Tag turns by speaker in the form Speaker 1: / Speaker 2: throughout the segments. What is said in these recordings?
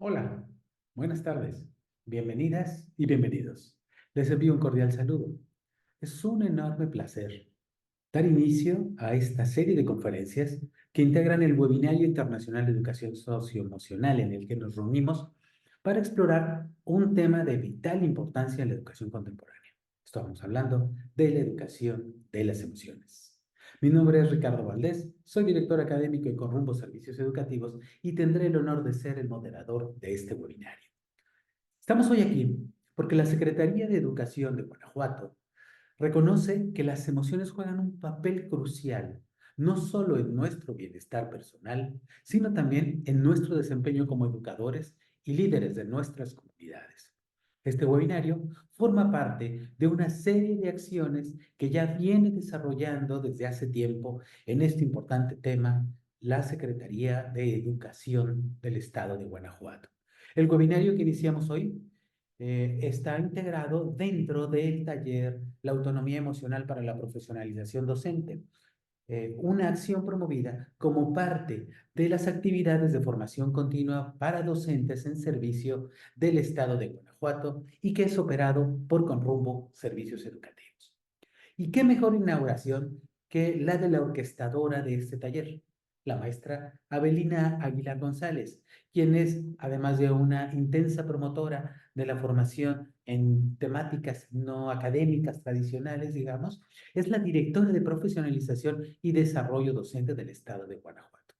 Speaker 1: Hola, buenas tardes, bienvenidas y bienvenidos. Les envío un cordial saludo. Es un enorme placer dar inicio a esta serie de conferencias que integran el Webinario Internacional de Educación Socioemocional en el que nos reunimos para explorar un tema de vital importancia en la educación contemporánea. Estamos hablando de la educación de las emociones. Mi nombre es Ricardo Valdés, soy director académico y con rumbo Servicios Educativos y tendré el honor de ser el moderador de este webinario. Estamos hoy aquí porque la Secretaría de Educación de Guanajuato reconoce que las emociones juegan un papel crucial, no solo en nuestro bienestar personal, sino también en nuestro desempeño como educadores y líderes de nuestras comunidades. Este webinario forma parte de una serie de acciones que ya viene desarrollando desde hace tiempo en este importante tema la Secretaría de Educación del Estado de Guanajuato. El webinario que iniciamos hoy está integrado dentro del taller La autonomía emocional para la profesionalización docente, una acción promovida como parte de las actividades de formación continua para docentes en servicio del Estado de Guanajuato y que es operado por Conrumbo Servicios Educativos. ¿Y qué mejor inauguración que la de la orquestadora de este taller, la maestra Abelina Aguilar González, quien es, además de una intensa promotora de la formación en temáticas no académicas tradicionales, digamos, es la directora de profesionalización y desarrollo docente del Estado de Guanajuato?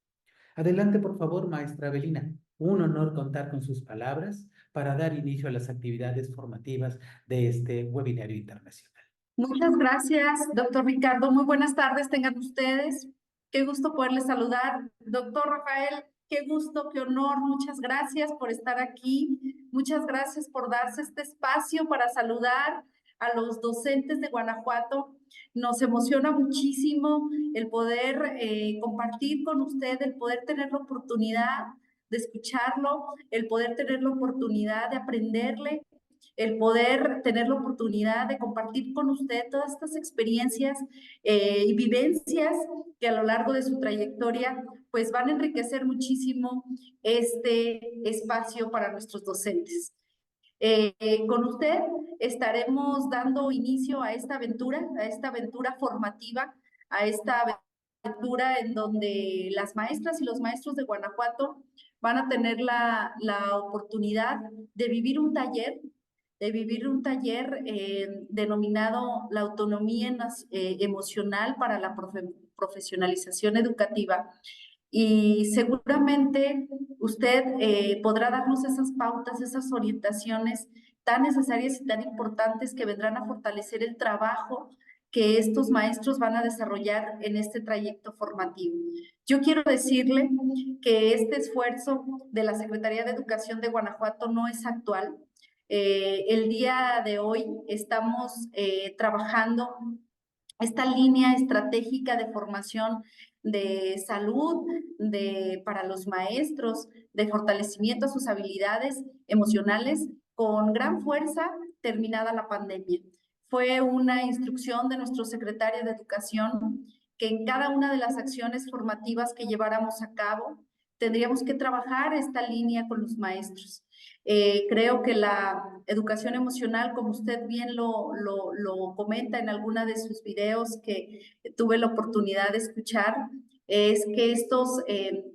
Speaker 1: Adelante, por favor, maestra Abelina. Un honor contar con sus palabras para dar inicio a las actividades formativas de este webinario internacional.
Speaker 2: Muchas gracias, doctor Ricardo. Muy buenas tardes tengan ustedes. Qué gusto poderles saludar. Doctor Rafael, qué gusto, qué honor. Muchas gracias por estar aquí. Muchas gracias por darse este espacio para saludar a los docentes de Guanajuato. Nos emociona muchísimo el poder compartir con usted, el poder tener la oportunidad de escucharlo, el poder tener la oportunidad de aprenderle, el poder tener la oportunidad de compartir con usted todas estas experiencias y vivencias que a lo largo de su trayectoria pues van a enriquecer muchísimo este espacio para nuestros docentes. Con usted estaremos dando inicio a esta aventura formativa, a esta aventura en donde las maestras y los maestros de Guanajuato van a tener la oportunidad de vivir un taller denominado la autonomía emocional para la profesionalización educativa. Y seguramente usted podrá darnos esas pautas, esas orientaciones tan necesarias y tan importantes que vendrán a fortalecer el trabajo que estos maestros van a desarrollar en este trayecto formativo. Yo quiero decirle que este esfuerzo de la Secretaría de Educación de Guanajuato no es actual. El día de hoy estamos trabajando esta línea estratégica de formación de salud para los maestros, de fortalecimiento a sus habilidades emocionales con gran fuerza terminada la pandemia. Fue una instrucción de nuestro secretario de Educación que en cada una de las acciones formativas que lleváramos a cabo tendríamos que trabajar esta línea con los maestros. Creo que la educación emocional, como usted bien lo comenta en alguna de sus videos que tuve la oportunidad de escuchar, es que estos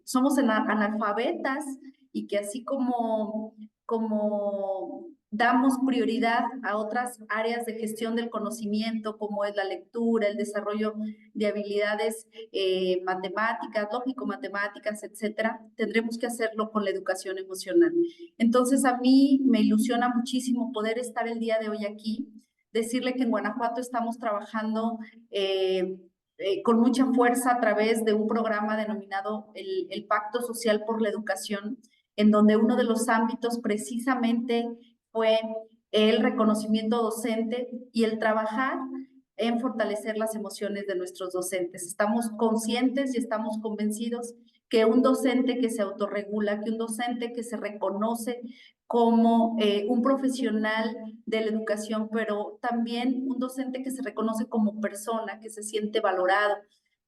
Speaker 2: somos analfabetas y que así como damos prioridad a otras áreas de gestión del conocimiento, como es la lectura, el desarrollo de habilidades matemáticas, lógico-matemáticas, etcétera, tendremos que hacerlo con la educación emocional. Entonces, a mí me ilusiona muchísimo poder estar el día de hoy aquí, decirle que en Guanajuato estamos trabajando con mucha fuerza a través de un programa denominado el Pacto Social por la Educación, en donde uno de los ámbitos precisamente fue el reconocimiento docente y el trabajar en fortalecer las emociones de nuestros docentes. Estamos conscientes y estamos convencidos que un docente que se autorregula, que un docente que se reconoce como un profesional de la educación, pero también un docente que se reconoce como persona, que se siente valorado,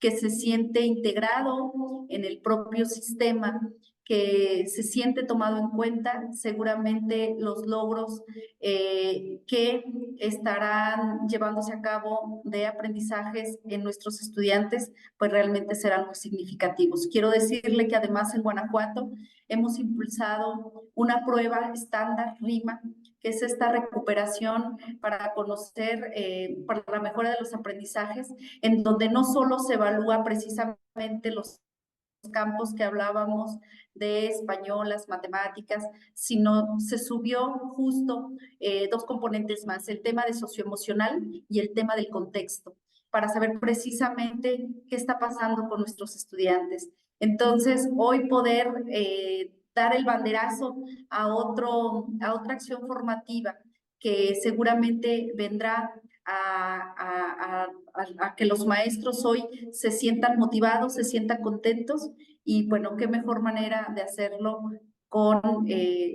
Speaker 2: que se siente integrado en el propio sistema, que se siente tomado en cuenta. Seguramente los logros que estarán llevándose a cabo de aprendizajes en nuestros estudiantes, pues realmente serán muy significativos. Quiero decirle que además en Guanajuato hemos impulsado una prueba estándar RIMA, que es esta recuperación para conocer, para la mejora de los aprendizajes, en donde no solo se evalúa precisamente los campos que hablábamos de español, las matemáticas, sino se subió justo dos componentes más, el tema de socioemocional y el tema del contexto, para saber precisamente qué está pasando con nuestros estudiantes. Entonces, hoy poder dar el banderazo a otra acción formativa que seguramente vendrá a que los maestros hoy se sientan motivados, se sientan contentos, y bueno, qué mejor manera de hacerlo con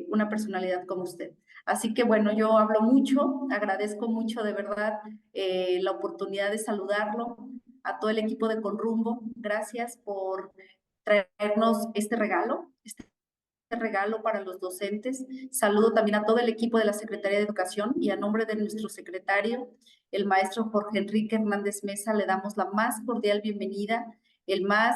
Speaker 2: una personalidad como usted. Así que bueno, yo hablo mucho, agradezco mucho de verdad la oportunidad de saludarlo, a todo el equipo de Conrumbo. Gracias por traernos este regalo para los docentes. Saludo también a todo el equipo de la Secretaría de Educación, y a nombre de nuestro secretario, el maestro Jorge Enrique Hernández Mesa, le damos la más cordial bienvenida, el más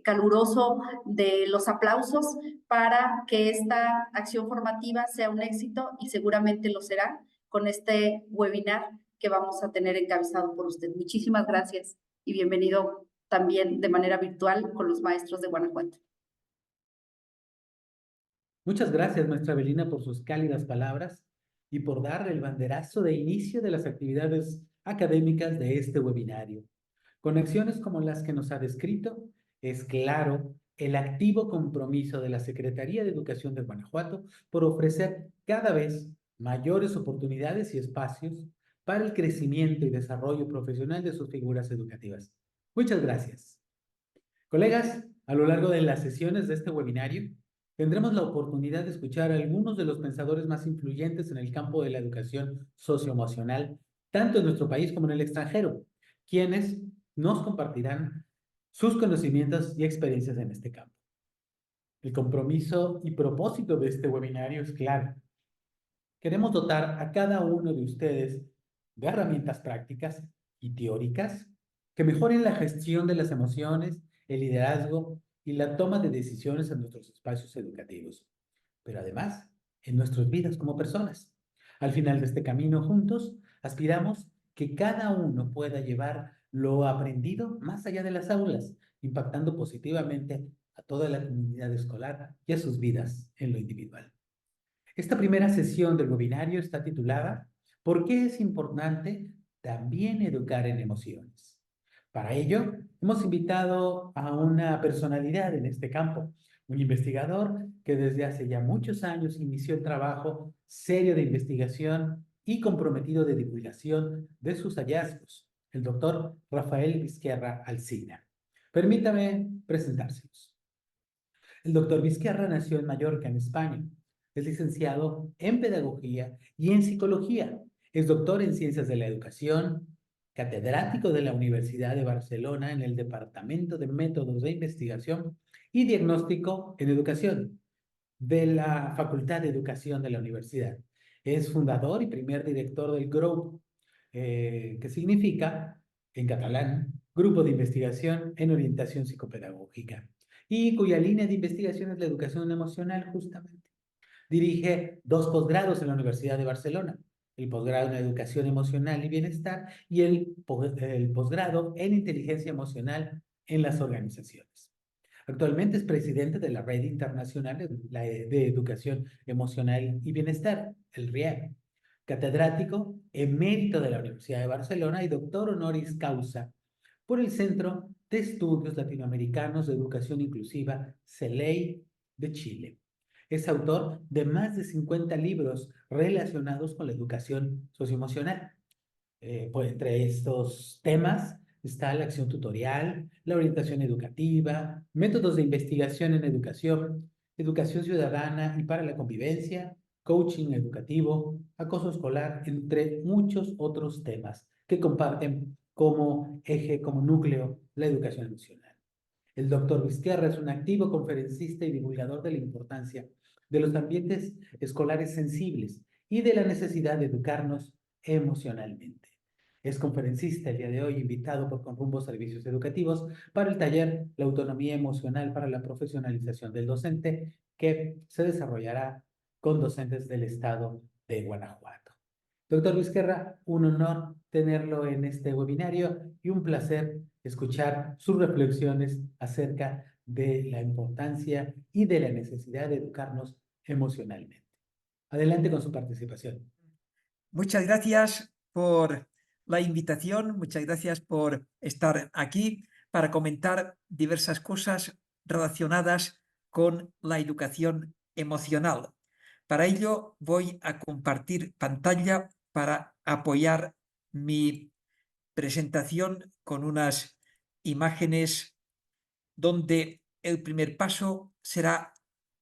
Speaker 2: caluroso de los aplausos para que esta acción formativa sea un éxito, y seguramente lo será con este webinar que vamos a tener encabezado por usted. Muchísimas gracias y bienvenido también de manera virtual con los maestros de Guanajuato.
Speaker 1: Muchas gracias, maestra Belina, por sus cálidas palabras y por dar el banderazo de inicio de las actividades académicas de este webinario. Con acciones como las que nos ha descrito, es claro el activo compromiso de la Secretaría de Educación de Guanajuato por ofrecer cada vez mayores oportunidades y espacios para el crecimiento y desarrollo profesional de sus figuras educativas. Muchas gracias. Colegas, a lo largo de las sesiones de este webinario, tendremos la oportunidad de escuchar a algunos de los pensadores más influyentes en el campo de la educación socioemocional, tanto en nuestro país como en el extranjero, quienes nos compartirán sus conocimientos y experiencias en este campo. El compromiso y propósito de este webinario es claro. Queremos dotar a cada uno de ustedes de herramientas prácticas y teóricas que mejoren la gestión de las emociones, el liderazgo y la toma de decisiones en nuestros espacios educativos, pero además en nuestras vidas como personas. Al final de este camino juntos, aspiramos que cada uno pueda llevar lo aprendido más allá de las aulas, impactando positivamente a toda la comunidad escolar y a sus vidas en lo individual. Esta primera sesión del webinario está titulada ¿Por qué es importante también educar en emociones? Para ello, hemos invitado a una personalidad en este campo, un investigador que desde hace ya muchos años inició el trabajo serio de investigación y comprometido de divulgación de sus hallazgos, el doctor Rafael Vizquerra Alsina. Permítame presentárselos. El doctor Vizquerra nació en Mallorca, en España. Es licenciado en Pedagogía y en Psicología. Es doctor en Ciencias de la Educación, catedrático de la Universidad de Barcelona en el Departamento de Métodos de Investigación y Diagnóstico en Educación de la Facultad de Educación de la Universidad. Es fundador y primer director del GROUP, que significa, en catalán, Grupo de Investigación en Orientación Psicopedagógica, y cuya línea de investigación es la educación emocional, justamente. Dirige 2 posgrados en la Universidad de Barcelona, el posgrado en Educación Emocional y Bienestar y el posgrado en Inteligencia Emocional en las organizaciones. Actualmente es presidente de la Red Internacional de Educación Emocional y Bienestar, el RIEB, catedrático emérito de la Universidad de Barcelona y doctor honoris causa por el Centro de Estudios Latinoamericanos de Educación Inclusiva, CELEI, de Chile. Es autor de más de 50 libros relacionados con la educación socioemocional. Pues entre estos temas está la acción tutorial, la orientación educativa, métodos de investigación en educación, educación ciudadana y para la convivencia, coaching educativo, acoso escolar, entre muchos otros temas que comparten como eje, como núcleo, la educación emocional. El doctor Vizquerra es un activo conferencista y divulgador de la importancia de los ambientes escolares sensibles y de la necesidad de educarnos emocionalmente. Es conferencista el día de hoy, invitado por Conrumbo Servicios Educativos para el taller La autonomía emocional para la profesionalización del docente, que se desarrollará con docentes del estado de Guanajuato. Doctor Vizquerra, un honor tenerlo en este webinario y un placer escuchar sus reflexiones acerca de la importancia y de la necesidad de educarnos emocionalmente. Adelante con su participación.
Speaker 3: Muchas gracias por la invitación, muchas gracias por estar aquí para comentar diversas cosas relacionadas con la educación emocional. Para ello voy a compartir pantalla para apoyar mi presentación con unas imágenes donde el primer paso será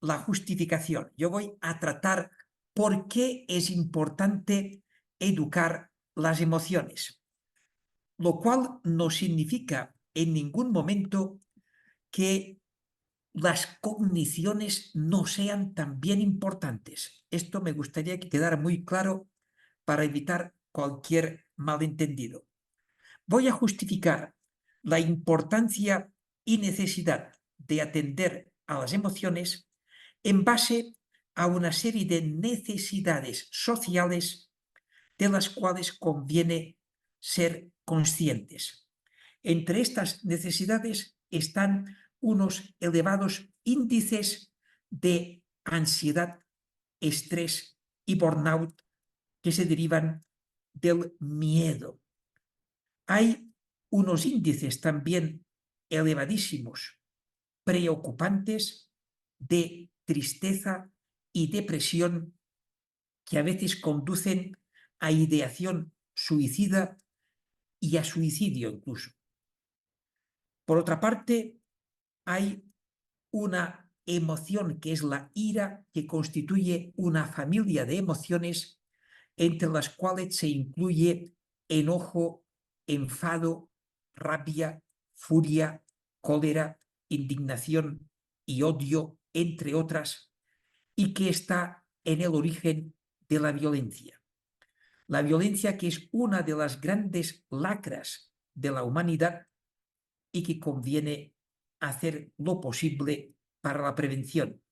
Speaker 3: la justificación. Yo voy a tratar por qué es importante educar las emociones, lo cual no significa en ningún momento que las cogniciones no sean también importantes. Esto me gustaría que quedara muy claro para evitar cualquier malentendido. Voy a justificar la importancia y necesidad de atender a las emociones en base a una serie de necesidades sociales de las cuales conviene ser conscientes. Entre estas necesidades están unos elevados índices de ansiedad, estrés y burnout que se derivan del miedo. Hay unos índices también elevadísimos, preocupantes, de tristeza y depresión que a veces conducen a ideación suicida y a suicidio incluso. Por otra parte, hay una emoción que es la ira, que constituye una familia de emociones entre las cuales se incluye enojo, enfado, rabia, furia, cólera, indignación y odio, entre otras, y que está en el origen de la violencia. La violencia que es una de las grandes lacras de la humanidad y que conviene hacer lo posible para la prevención.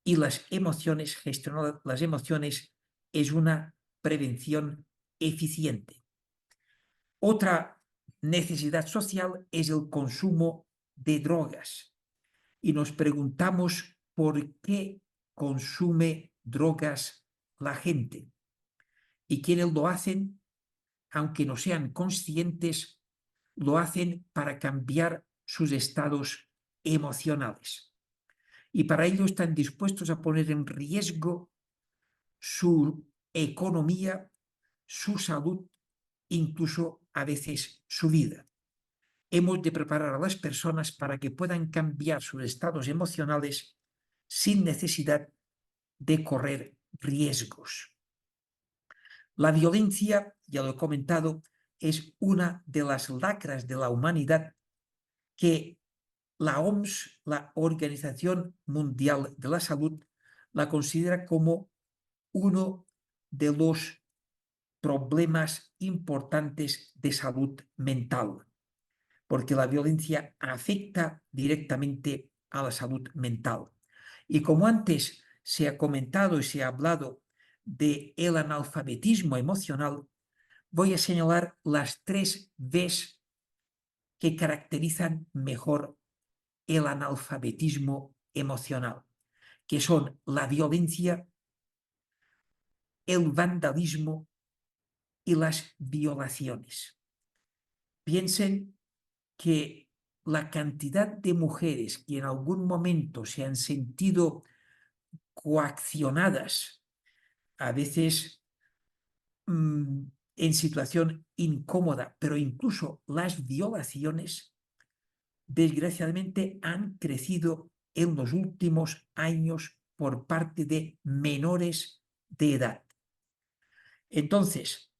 Speaker 3: Y las emociones, gestionar las emociones es una prevención eficiente. Otra necesidad social es el consumo de drogas. Y nos preguntamos por qué consume drogas la gente. Y quienes lo hacen, aunque no sean conscientes, lo hacen para cambiar sus estados emocionales. Y para ello están dispuestos a poner en riesgo su economía, su salud, incluso a veces su vida. Hemos de preparar a las personas para que puedan cambiar sus estados emocionales sin necesidad de correr riesgos. La violencia, ya lo he comentado, es una de las lacras de la humanidad que la OMS, la Organización Mundial de la Salud, la considera como uno de los problemas importantes de salud mental, porque la violencia afecta directamente a la salud mental. Y como antes se ha comentado y se ha hablado del analfabetismo emocional, voy a señalar las 3 Vs que caracterizan mejor el analfabetismo emocional, que son la violencia, el vandalismo y las violaciones. Piensen que la cantidad de mujeres que en algún momento se han sentido coaccionadas, a veces en situación incómoda, pero incluso las violaciones, desgraciadamente han crecido en los últimos años por parte de menores de edad. Entonces,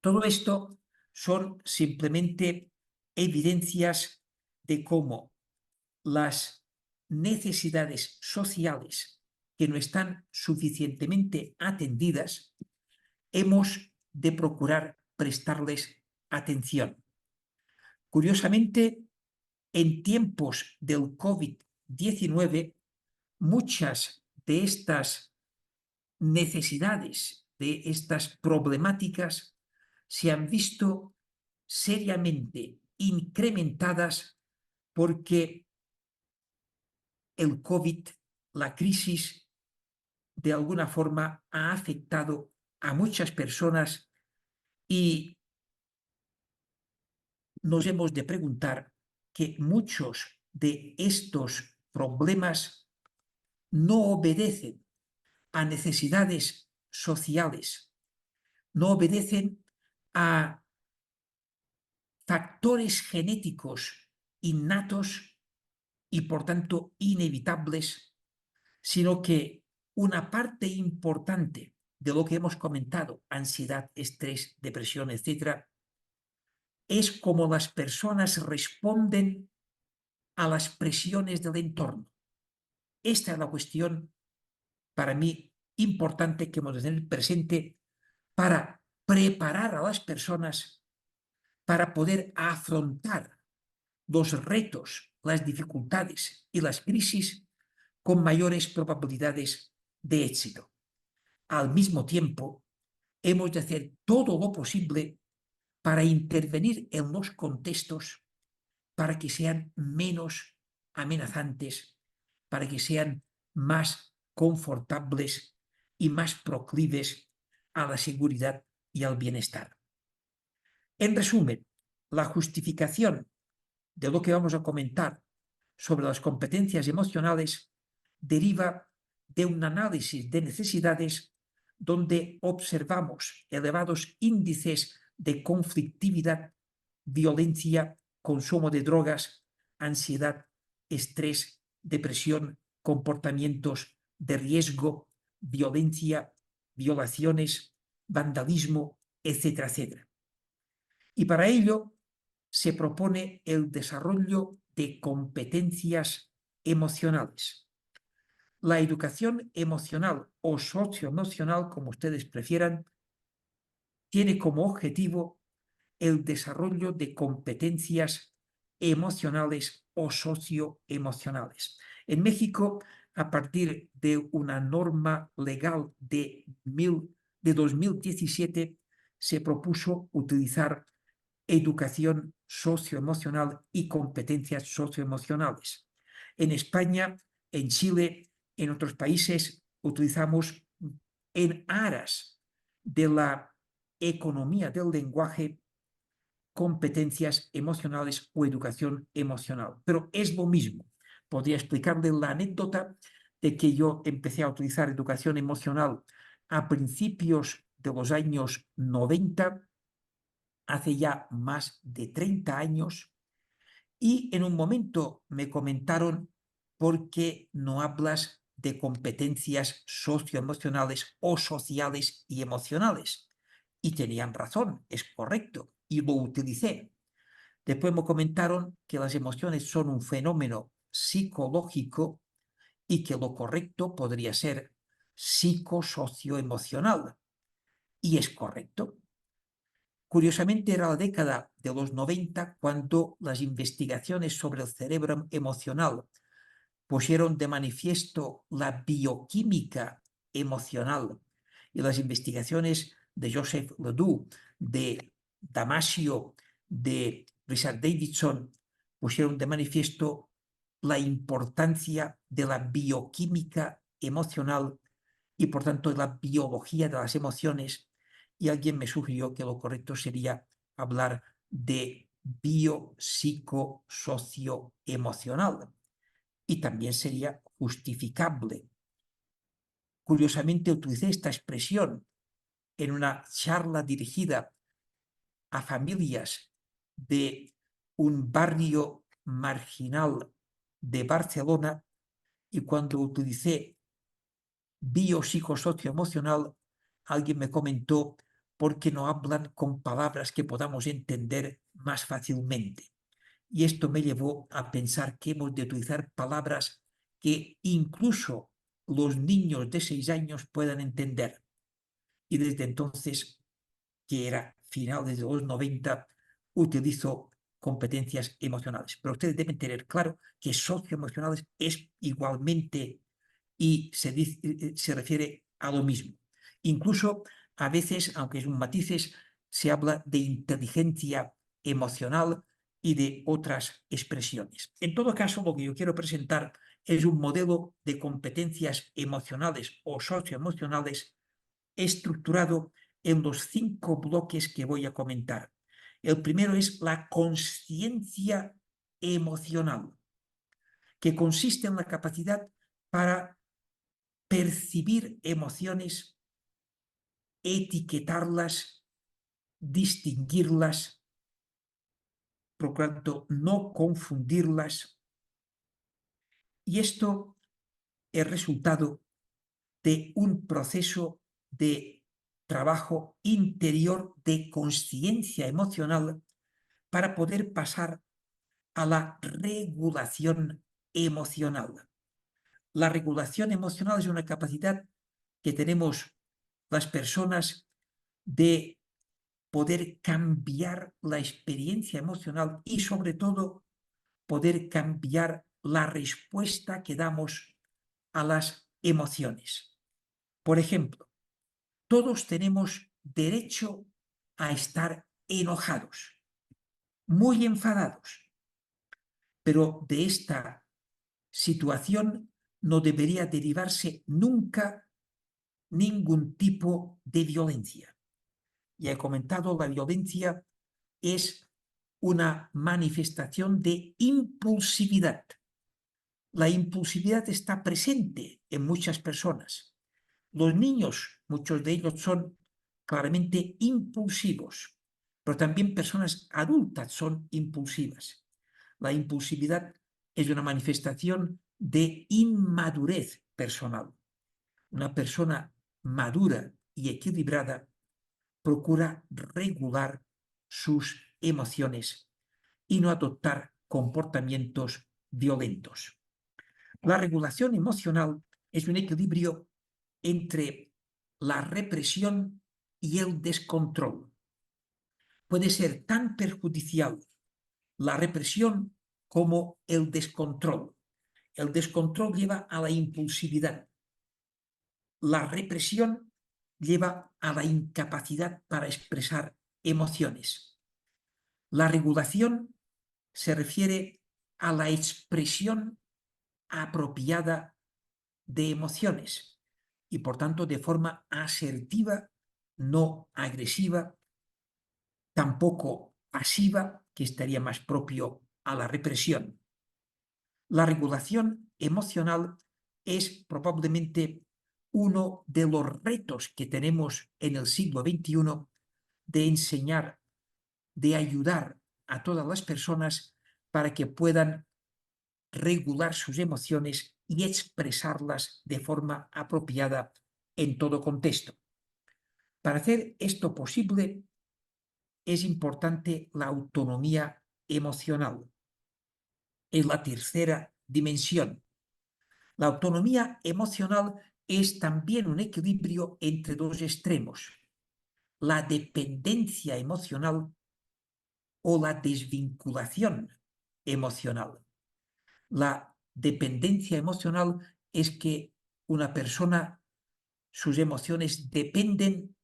Speaker 3: todo esto son simplemente evidencias de cómo las necesidades sociales que no están suficientemente atendidas, hemos de procurar prestarles atención. Curiosamente, en tiempos del COVID-19, muchas de estas necesidades, de estas problemáticas, se han visto seriamente incrementadas porque el COVID, la crisis, de alguna forma ha afectado a muchas personas y nos hemos de preguntar que muchos de estos problemas no obedecen a necesidades sociales, no obedecen a factores genéticos innatos y por tanto inevitables, sino que una parte importante de lo que hemos comentado, ansiedad, estrés, depresión, etcétera, es como las personas responden a las presiones del entorno. Esta es la cuestión para mí importante que hemos de tener presente para preparar a las personas para poder afrontar los retos, las dificultades y las crisis con mayores probabilidades de éxito. Al mismo tiempo, hemos de hacer todo lo posible para intervenir en los contextos para que sean menos amenazantes, para que sean más confortables y más proclives a la seguridad y al bienestar. En resumen, la justificación de lo que vamos a comentar sobre las competencias emocionales deriva de un análisis de necesidades donde observamos elevados índices de conflictividad, violencia, consumo de drogas, ansiedad, estrés, depresión, comportamientos de riesgo, violencia, violaciones, vandalismo, etcétera, etcétera. Y para ello se propone el desarrollo de competencias emocionales. La educación emocional o socioemocional, como ustedes prefieran, tiene como objetivo el desarrollo de competencias emocionales o socioemocionales. En México, a partir de una norma legal de 2017, se propuso utilizar educación socioemocional y competencias socioemocionales. En España, en Chile, en otros países, utilizamos en aras de la economía del lenguaje competencias emocionales o educación emocional. Pero es lo mismo. Podría explicarle la anécdota de que yo empecé a utilizar educación emocional a principios de los años 90, hace ya más de 30 años, y en un momento me comentaron: ¿por qué no hablas de competencias socioemocionales o sociales y emocionales? Y tenían razón, es correcto, y lo utilicé. Después me comentaron que las emociones son un fenómeno psicológico y que lo correcto podría ser psicosocioemocional. Y es correcto. Curiosamente, era la década de los 90 cuando las investigaciones sobre el cerebro emocional pusieron de manifiesto la bioquímica emocional, y las investigaciones de Joseph Ledoux, de Damasio, de Richard Davidson pusieron de manifiesto la importancia de la bioquímica emocional y por tanto de la biología de las emociones, y alguien me sugirió que lo correcto sería hablar de biopsicosocioemocional, y también sería justificable. Curiosamente, utilicé esta expresión en una charla dirigida a familias de un barrio marginal de Barcelona, y cuando utilicé biopsicosocioemocional, alguien me comentó: ¿por qué no hablan con palabras que podamos entender más fácilmente? y esto me llevó a pensar que hemos de utilizar palabras que incluso los niños de 6 años puedan entender. Y desde entonces, que era finales de los 90, utilizo competencias emocionales. Pero ustedes deben tener claro que socioemocionales es igualmente y se refiere a lo mismo. Incluso a veces, aunque es un matices, se habla de inteligencia emocional y de otras expresiones. En todo caso, lo que yo quiero presentar es un modelo de competencias emocionales o socioemocionales estructurado en los 5 bloques que voy a comentar. El primero es la consciencia emocional, que consiste en la capacidad para percibir emociones, etiquetarlas, distinguirlas, por lo tanto, no confundirlas. Y esto es resultado de un proceso de trabajo interior de consciencia emocional para poder pasar a la regulación emocional. La regulación emocional es una capacidad que tenemos las personas de poder cambiar la experiencia emocional y sobre todo poder cambiar la respuesta que damos a las emociones. Por ejemplo, todos tenemos derecho a estar enojados, muy enfadados, pero de esta situación no debería derivarse nunca ningún tipo de violencia. Ya he comentado, la violencia es una manifestación de impulsividad. La impulsividad está presente en muchas personas. Los niños, muchos de ellos son claramente impulsivos, pero también personas adultas son impulsivas. La impulsividad es una manifestación de inmadurez personal. Una persona madura y equilibrada procura regular sus emociones y no adoptar comportamientos violentos. La regulación emocional es un equilibrio entre la represión y el descontrol. Puede ser tan perjudicial la represión como el descontrol. El descontrol lleva a la impulsividad. La represión lleva a la incapacidad para expresar emociones. La regulación se refiere a la expresión apropiada de emociones y por tanto de forma asertiva, no agresiva, tampoco pasiva, que estaría más propio a la represión. La regulación emocional es probablemente uno de los retos que tenemos en el siglo XXI de enseñar, de ayudar a todas las personas para que puedan regular sus emociones y expresarlas de forma apropiada en todo contexto. Para hacer esto posible, es importante la autonomía emocional. Es la tercera dimensión. La autonomía emocional es también un equilibrio entre 2 extremos, la dependencia emocional o la desvinculación emocional. La dependencia emocional es que una persona, sus emociones dependen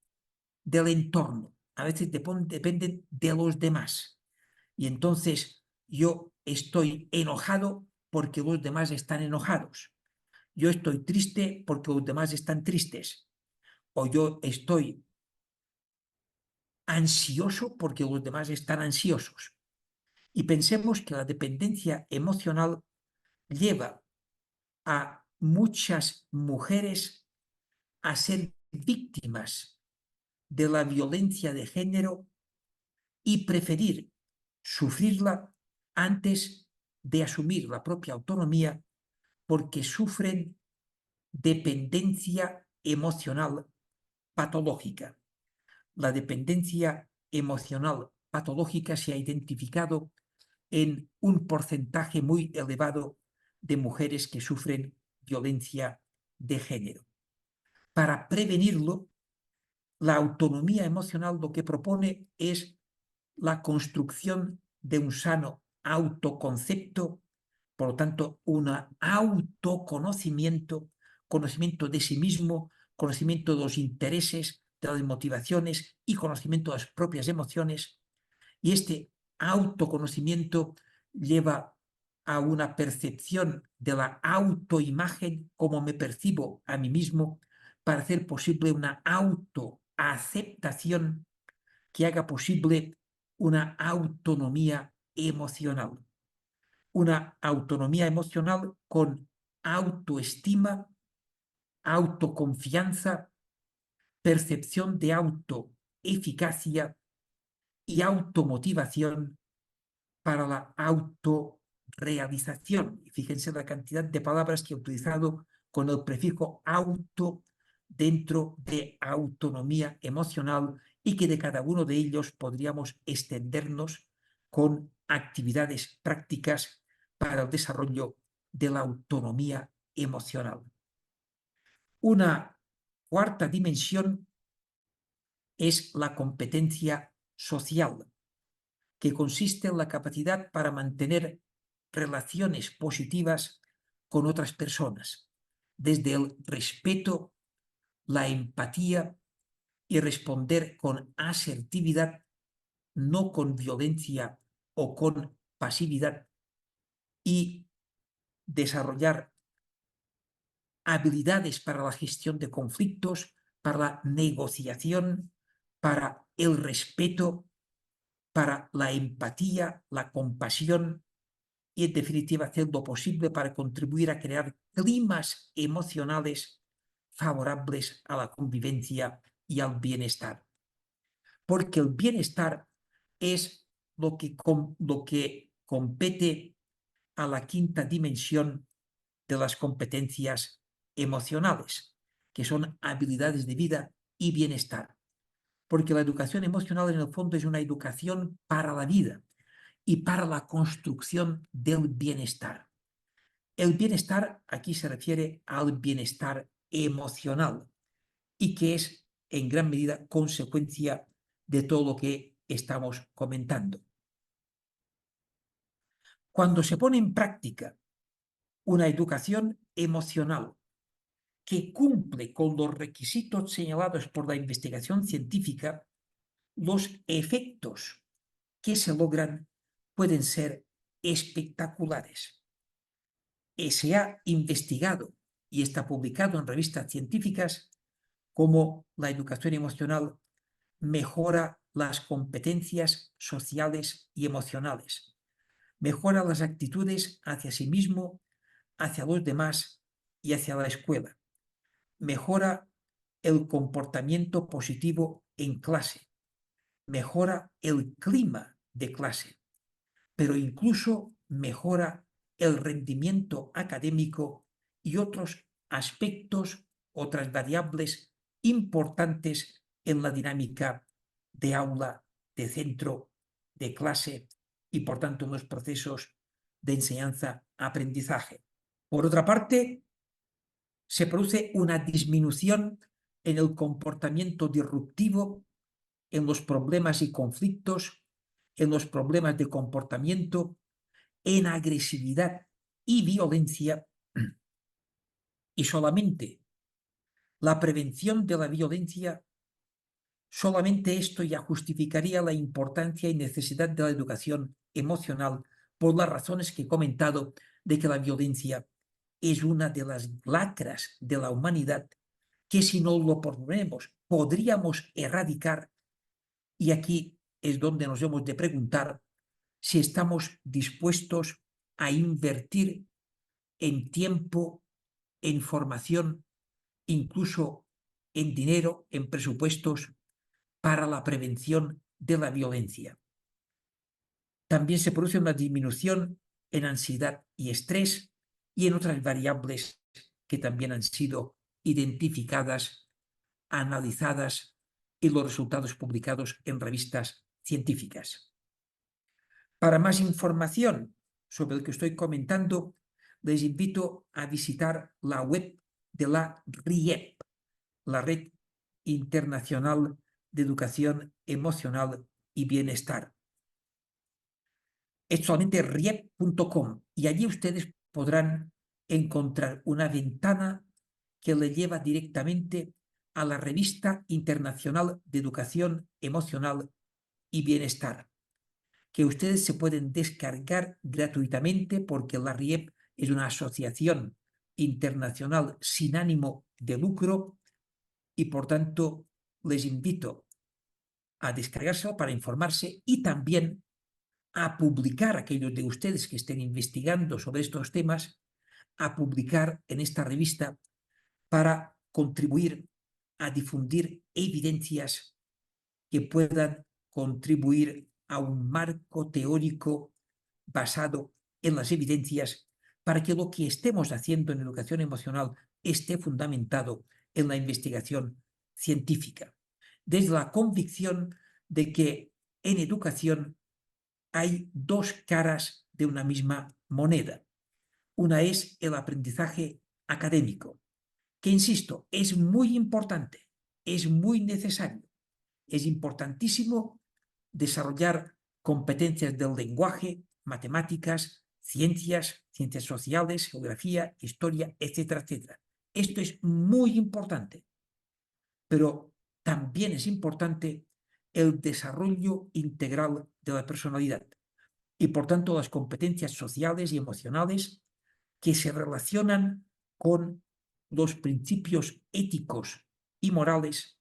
Speaker 3: del entorno, a veces dependen de los demás. Y entonces yo estoy enojado porque los demás están enojados. Yo estoy triste porque los demás están tristes. O yo estoy ansioso porque los demás están ansiosos. Y pensemos que la dependencia emocional lleva a muchas mujeres a ser víctimas de la violencia de género y preferir sufrirla antes de asumir la propia autonomía porque sufren dependencia emocional patológica. La dependencia emocional patológica se ha identificado en un porcentaje muy elevado de mujeres que sufren violencia de género. Para prevenirlo, la autonomía emocional lo que propone es la construcción de un sano autoconcepto, por lo tanto, un autoconocimiento, conocimiento de sí mismo, conocimiento de los intereses, de las motivaciones y conocimiento de las propias emociones. Y este autoconocimiento lleva a una percepción de la autoimagen, cómo me percibo a mí mismo, para hacer posible una autoaceptación que haga posible una autonomía emocional. Una autonomía emocional con autoestima, autoconfianza, percepción de autoeficacia y automotivación para la autorrealización. Y fíjense la cantidad de palabras que he utilizado con el prefijo auto dentro de autonomía emocional y que de cada uno de ellos podríamos extendernos con actividades prácticas para el desarrollo de la autonomía emocional. Una cuarta dimensión es la competencia social, que consiste en la capacidad para mantener relaciones positivas con otras personas, desde el respeto, la empatía y responder con asertividad, no con violencia o con pasividad, y desarrollar habilidades para la gestión de conflictos, para la negociación, para el respeto, para la empatía, la compasión y, en definitiva, hacer lo posible para contribuir a crear climas emocionales favorables a la convivencia y al bienestar. Porque el bienestar es lo que compete a la quinta dimensión de las competencias emocionales, que son habilidades de vida y bienestar. Porque la educación emocional en el fondo es una educación para la vida y para la construcción del bienestar. El bienestar aquí se refiere al bienestar emocional y que es en gran medida consecuencia de todo lo que estamos comentando. Cuando se pone en práctica una educación emocional que cumple con los requisitos señalados por la investigación científica, los efectos que se logran pueden ser espectaculares. Se ha investigado y está publicado en revistas científicas cómo la educación emocional mejora las competencias sociales y emocionales, mejora las actitudes hacia sí mismo, hacia los demás y hacia la escuela, mejora el comportamiento positivo en clase, mejora el clima de clase, pero incluso mejora el rendimiento académico y otros aspectos, otras variables importantes en la dinámica de aula, de centro, de clase y, por tanto, en los procesos de enseñanza-aprendizaje. Por otra parte, se produce una disminución en el comportamiento disruptivo, en los problemas y conflictos, en los problemas de comportamiento, en agresividad y violencia, y solamente la prevención de la violencia, solamente esto ya justificaría la importancia y necesidad de la educación emocional por las razones que he comentado de que la violencia es una de las lacras de la humanidad que si no lo proponemos podríamos erradicar, y aquí es donde nos hemos de preguntar si estamos dispuestos a invertir en tiempo, en formación, incluso en dinero, en presupuestos para la prevención de la violencia. También se produce una disminución en ansiedad y estrés y en otras variables que también han sido identificadas, analizadas y los resultados publicados en revistas científicas. Para más información sobre lo que estoy comentando, les invito a visitar la web de la RIEP, la Red Internacional de Educación Emocional y Bienestar. Es solamente riep.com y allí ustedes podrán encontrar una ventana que le lleva directamente a la Revista Internacional de Educación Emocional y Bienestar, que ustedes se pueden descargar gratuitamente porque la RIEP es una asociación internacional sin ánimo de lucro y por tanto les invito a descargárselo para informarse y también a publicar, aquellos de ustedes que estén investigando sobre estos temas, a publicar en esta revista para contribuir a difundir evidencias que puedan contribuir a un marco teórico basado en las evidencias para que lo que estemos haciendo en educación emocional esté fundamentado en la investigación científica, desde la convicción de que en educación hay dos caras de una misma moneda. Una es el aprendizaje académico, que, insisto, es muy importante, es muy necesario. Es importantísimo desarrollar competencias del lenguaje, matemáticas, ciencias sociales, geografía, historia, etcétera, etcétera. Esto es muy importante, pero también es importante el desarrollo integral de la personalidad y, por tanto, las competencias sociales y emocionales que se relacionan con los principios éticos y morales,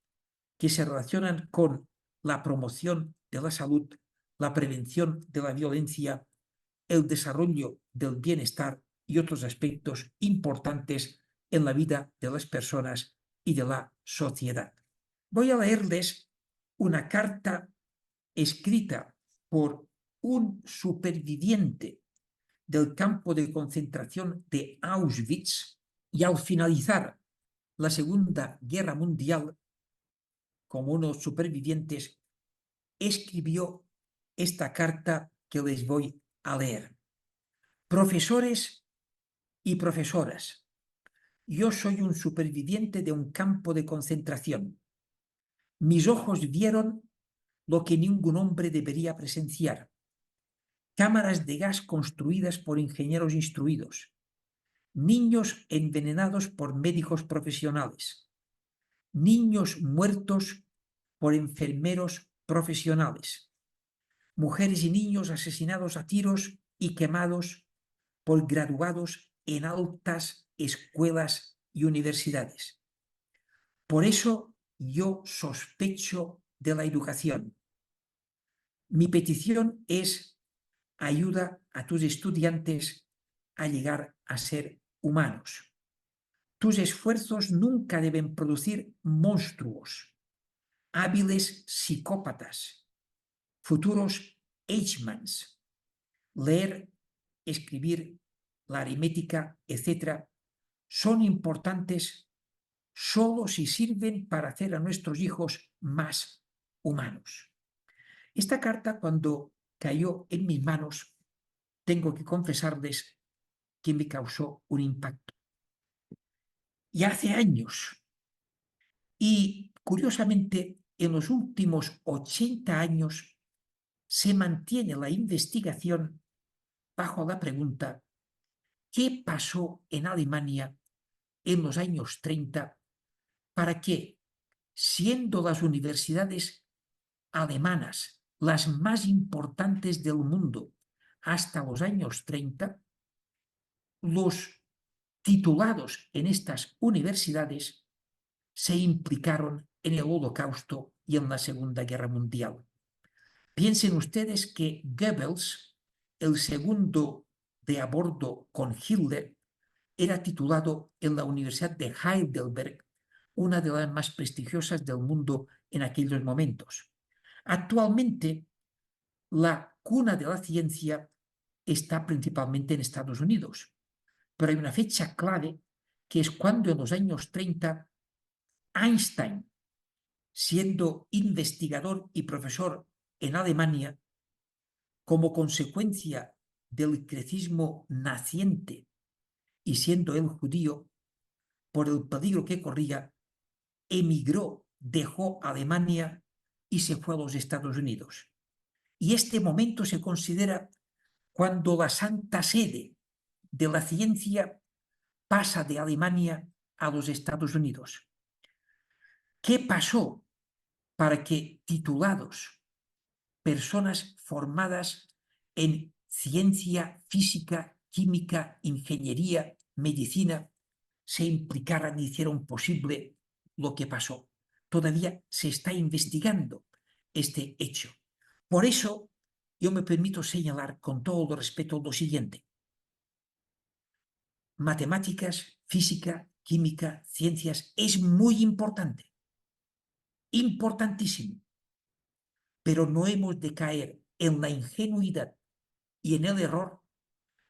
Speaker 3: que se relacionan con la promoción de la salud, la prevención de la violencia, el desarrollo del bienestar y otros aspectos importantes en la vida de las personas y de la sociedad. Voy a leerles una carta escrita por un superviviente del campo de concentración de Auschwitz y al finalizar la Segunda Guerra Mundial, como unos supervivientes, escribió esta carta que les voy a leer. Profesores y profesoras, yo soy un superviviente de un campo de concentración. Mis ojos vieron lo que ningún hombre debería presenciar. Cámaras de gas construidas por ingenieros instruidos. Niños envenenados por médicos profesionales. Niños muertos por enfermeros profesionales. Mujeres y niños asesinados a tiros y quemados por graduados en altas escuelas y universidades. Por eso yo sospecho de la educación. Mi petición es ayuda a tus estudiantes a llegar a ser humanos. Tus esfuerzos nunca deben producir monstruos, hábiles psicópatas, futuros Eichmanns. Leer, escribir, la aritmética, etc., son importantes solo si sirven para hacer a nuestros hijos más humanos. Esta carta, cuando cayó en mis manos, tengo que confesarles que me causó un impacto. Y hace años, y curiosamente, en los últimos 80 años, se mantiene la investigación bajo la pregunta: ¿qué pasó en Alemania en los años 30 para que, siendo las universidades alemanas las más importantes del mundo hasta los años 30, los titulados en estas universidades se implicaron en el Holocausto y en la Segunda Guerra Mundial? Piensen ustedes que Goebbels, el segundo de a bordo con Hitler, era titulado en la Universidad de Heidelberg, una de las más prestigiosas del mundo en aquellos momentos. Actualmente, la cuna de la ciencia está principalmente en Estados Unidos, pero hay una fecha clave que es cuando en los años 30 Einstein, siendo investigador y profesor en Alemania, como consecuencia del crecismo naciente y siendo él judío, por el peligro que corría, emigró, dejó Alemania y se fue a los Estados Unidos. Y este momento se considera cuando la Santa Sede de la ciencia pasa de Alemania a los Estados Unidos. ¿Qué pasó para que titulados, personas formadas en ciencia, física, química, ingeniería, medicina, se implicaran y hicieron posible lo que pasó? Todavía se está investigando este hecho. Por eso, yo me permito señalar con todo respeto lo siguiente. Matemáticas, física, química, ciencias es muy importante, importantísimo, pero no hemos de caer en la ingenuidad y en el error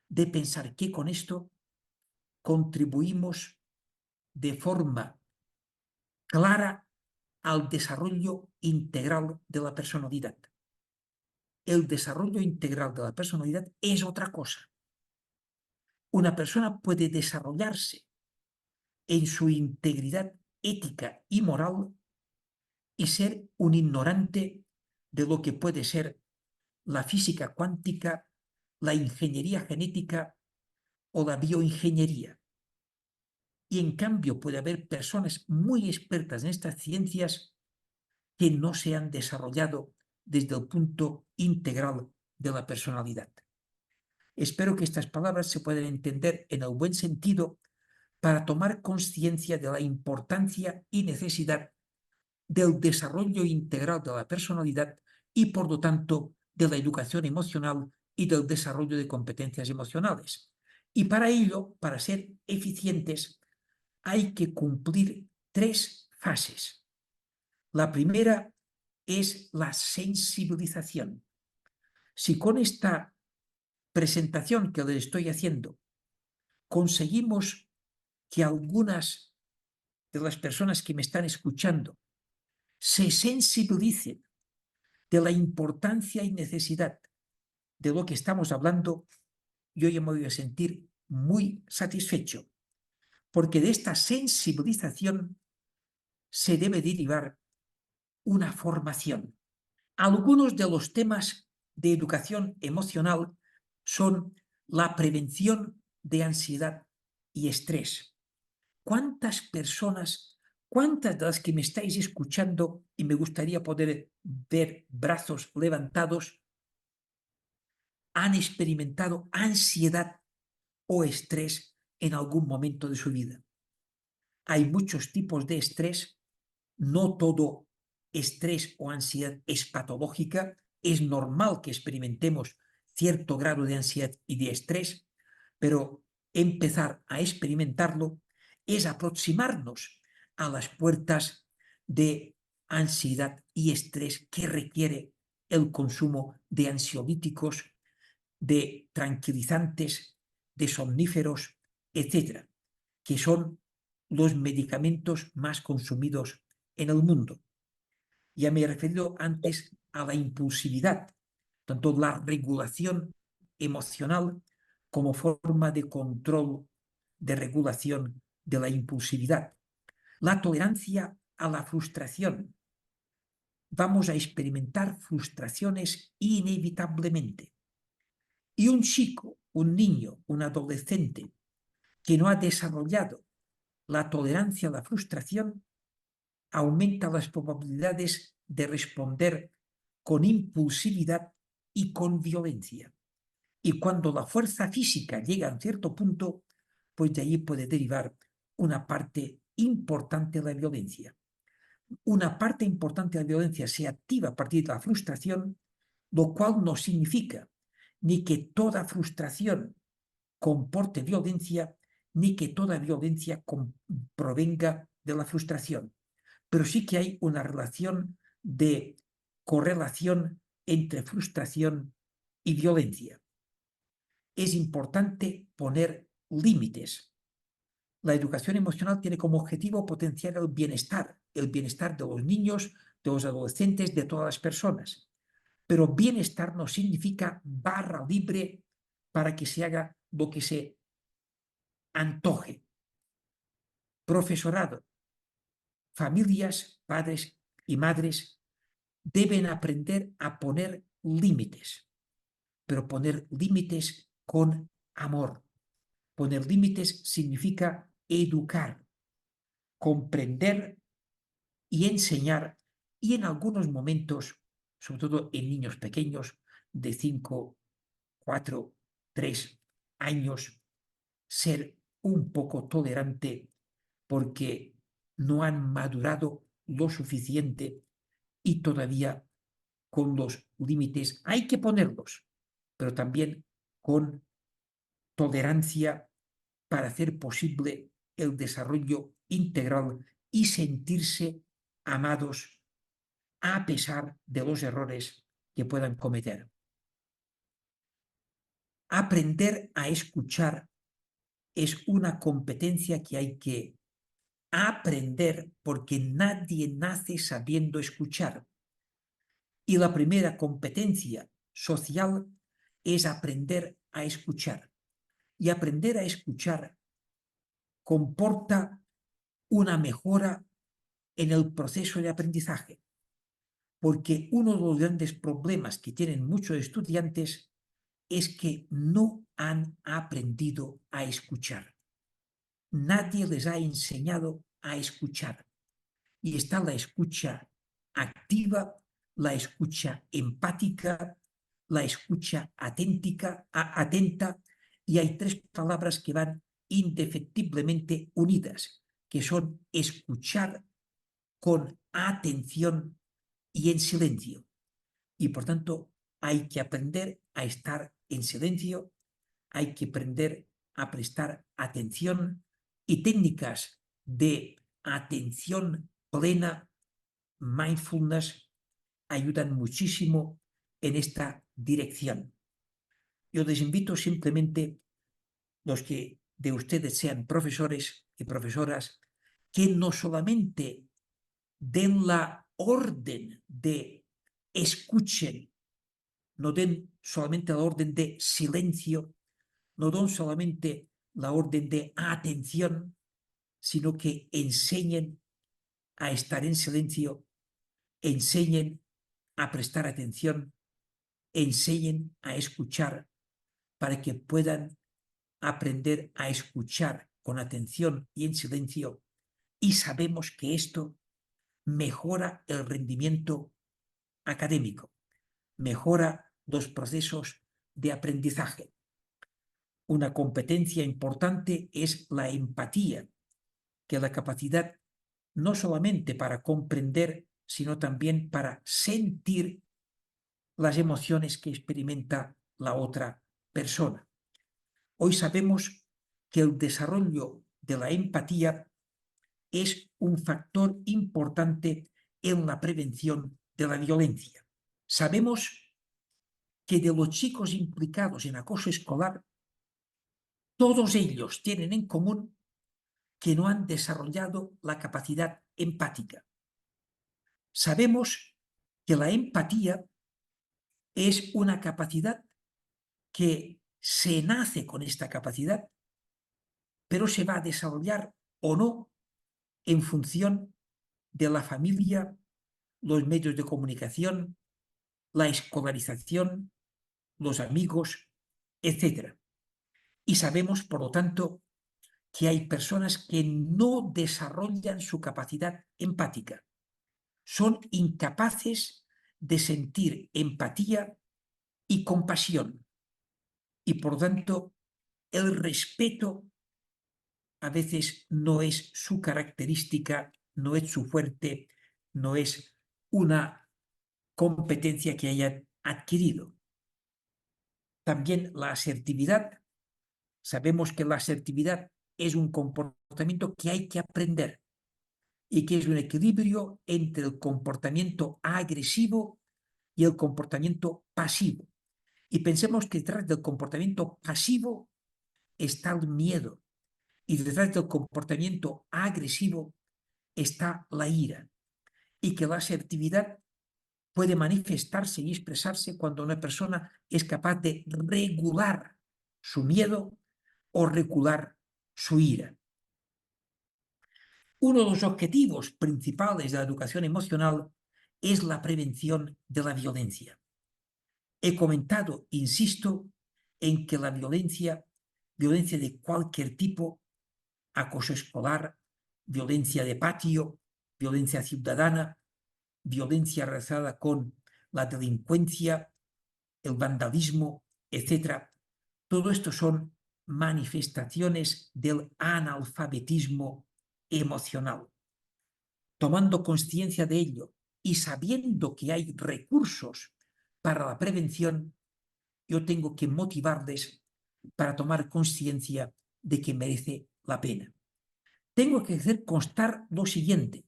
Speaker 3: de pensar que con esto contribuimos de forma clara al desarrollo integral de la personalidad. El desarrollo integral de la personalidad es otra cosa. Una persona puede desarrollarse en su integridad ética y moral y ser un ignorante de lo que puede ser la física cuántica, la ingeniería genética o la bioingeniería. Y en cambio puede haber personas muy expertas en estas ciencias que no se han desarrollado desde el punto integral de la personalidad. Espero que estas palabras se puedan entender en el buen sentido para tomar conciencia de la importancia y necesidad del desarrollo integral de la personalidad y, por lo tanto, de la educación emocional y del desarrollo de competencias emocionales. Y para ello, para ser eficientes, hay que cumplir 3 fases. La primera es la sensibilización. Si con esta presentación que les estoy haciendo conseguimos que algunas de las personas que me están escuchando se sensibilicen de la importancia y necesidad de lo que estamos hablando, yo ya me voy a sentir muy satisfecho, porque de esta sensibilización se debe derivar una formación. Algunos de los temas de educación emocional son la prevención de ansiedad y estrés. ¿Cuántas personas, cuántas de las que me estáis escuchando y me gustaría poder ver brazos levantados, han experimentado ansiedad o estrés en algún momento de su vida? Hay muchos tipos de estrés, no todo estrés o ansiedad es patológica, es normal que experimentemos cierto grado de ansiedad y de estrés, pero empezar a experimentarlo es aproximarnos a las puertas de ansiedad y estrés que requiere el consumo de ansiolíticos, de tranquilizantes, de somníferos, etcétera, que son los medicamentos más consumidos en el mundo. Ya me he referido antes a la impulsividad, tanto la regulación emocional como forma de control de regulación de la impulsividad. La tolerancia a la frustración. Vamos a experimentar frustraciones inevitablemente. Y un chico, un niño, un adolescente que no ha desarrollado la tolerancia a la frustración aumenta las probabilidades de responder con impulsividad y con violencia. Y cuando la fuerza física llega a un cierto punto, pues de ahí puede derivar una parte importante de la violencia. Una parte importante de la violencia se activa a partir de la frustración, lo cual no significa ni que toda frustración comporte violencia, ni que toda violencia provenga de la frustración. Pero sí que hay una relación de correlación entre frustración y violencia. Es importante poner límites. La educación emocional tiene como objetivo potenciar el bienestar de los niños, de los adolescentes, de todas las personas. Pero bienestar no significa barra libre para que se haga lo que se antoje. Profesorado, familias, padres y madres deben aprender a poner límites, pero poner límites con amor. Poner límites significa educar, comprender y enseñar, y en algunos momentos, sobre todo en niños pequeños de 5, 4, 3 años, ser un poco tolerante porque no han madurado lo suficiente y todavía con los límites hay que ponerlos, pero también con tolerancia para hacer posible el desarrollo integral y sentirse amados a pesar de los errores que puedan cometer. Aprender a escuchar es una competencia que hay que aprender porque nadie nace sabiendo escuchar. Y la primera competencia social es aprender a escuchar. Y aprender a escuchar comporta una mejora en el proceso de aprendizaje, porque uno de los grandes problemas que tienen muchos estudiantes es que no han aprendido a escuchar. Nadie les ha enseñado a escuchar. Y está la escucha activa, la escucha empática, la escucha atenta, y hay tres palabras que van indefectiblemente unidas, que son escuchar con atención y en silencio. Y por tanto, hay que aprender a estar en silencio, hay que aprender a prestar atención, y técnicas de atención plena, mindfulness, ayudan muchísimo en esta dirección. Yo les invito simplemente, los que de ustedes sean profesores y profesoras, que no solamente den la orden de escuchen, no den solamente la orden de silencio, no den solamente la orden de atención, sino que enseñen a estar en silencio, enseñen a prestar atención, enseñen a escuchar para que puedan aprender a escuchar con atención y en silencio. Y sabemos que esto mejora el rendimiento académico, mejora los procesos de aprendizaje. Una competencia importante es la empatía, que es la capacidad no solamente para comprender, sino también para sentir las emociones que experimenta la otra persona. Hoy sabemos que el desarrollo de la empatía es un factor importante en la prevención de la violencia. Sabemos que de los chicos implicados en acoso escolar, todos ellos tienen en común que no han desarrollado la capacidad empática. Sabemos que la empatía es una capacidad que se nace con esta capacidad, pero se va a desarrollar o no en función de la familia, los medios de comunicación, la escolarización, los amigos, etc. Y sabemos, por lo tanto, que hay personas que no desarrollan su capacidad empática. Son incapaces de sentir empatía y compasión. Y por tanto, el respeto a veces no es su característica, no es su fuerte, no es una competencia que hayan adquirido. También la asertividad. Sabemos que la asertividad es un comportamiento que hay que aprender y que es un equilibrio entre el comportamiento agresivo y el comportamiento pasivo. Y pensemos que detrás del comportamiento pasivo está el miedo, y detrás del comportamiento agresivo está la ira, y que la asertividad puede manifestarse y expresarse cuando una persona es capaz de regular su miedo o regular su ira. Uno de los objetivos principales de la educación emocional es la prevención de la violencia. He comentado, insisto, en que la violencia de cualquier tipo, acoso escolar, violencia de patio, violencia ciudadana, violencia relacionada con la delincuencia, el vandalismo, etc. Todo esto son manifestaciones del analfabetismo emocional. Tomando conciencia de ello y sabiendo que hay recursos para la prevención, yo tengo que motivarles para tomar conciencia de que merece la pena. Tengo que hacer constar lo siguiente: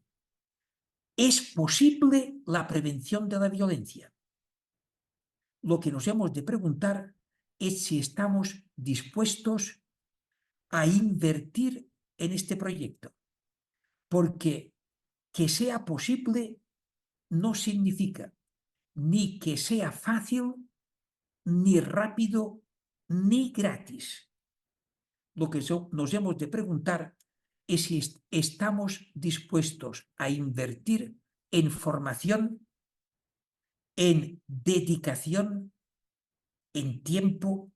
Speaker 3: ¿es posible la prevención de la violencia? Lo que nos hemos de preguntar es si estamos dispuestos a invertir en este proyecto, porque que sea posible no significa ni que sea fácil, ni rápido, ni gratis. Lo que nos hemos de preguntar es si estamos dispuestos a invertir en formación, en dedicación, en tiempo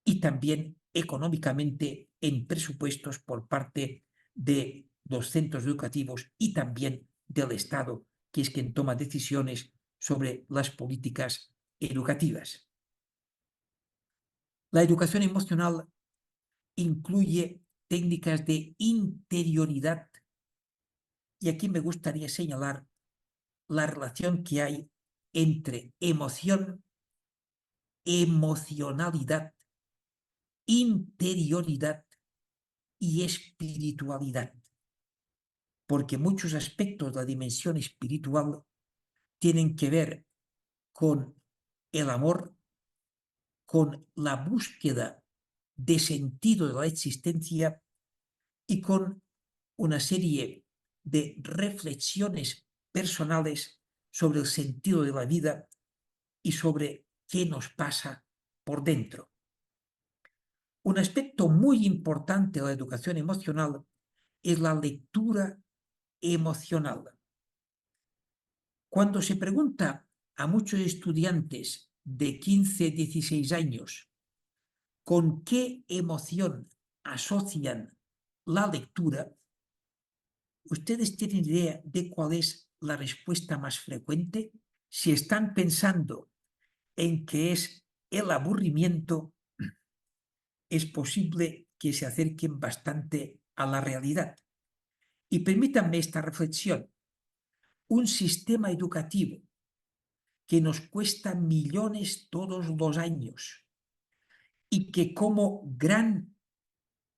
Speaker 3: y también económicamente en presupuestos por parte de los centros educativos y también del Estado, que es quien toma decisiones sobre las políticas educativas. La educación emocional incluye técnicas de interioridad y aquí me gustaría señalar la relación que hay entre emoción, emocionalidad, interioridad y espiritualidad, porque muchos aspectos de la dimensión espiritual tienen que ver con el amor, con la búsqueda de sentido de la existencia y con una serie de reflexiones personales sobre el sentido de la vida y sobre qué nos pasa por dentro. Un aspecto muy importante de la educación emocional es la lectura emocional. Cuando se pregunta a muchos estudiantes de 15, 16 años con qué emoción asocian la lectura, ¿ustedes tienen idea de cuál es la respuesta más frecuente? Si están pensando en que es el aburrimiento, es posible que se acerquen bastante a la realidad. Y permítanme esta reflexión. Un sistema educativo que nos cuesta millones todos los años y que como gran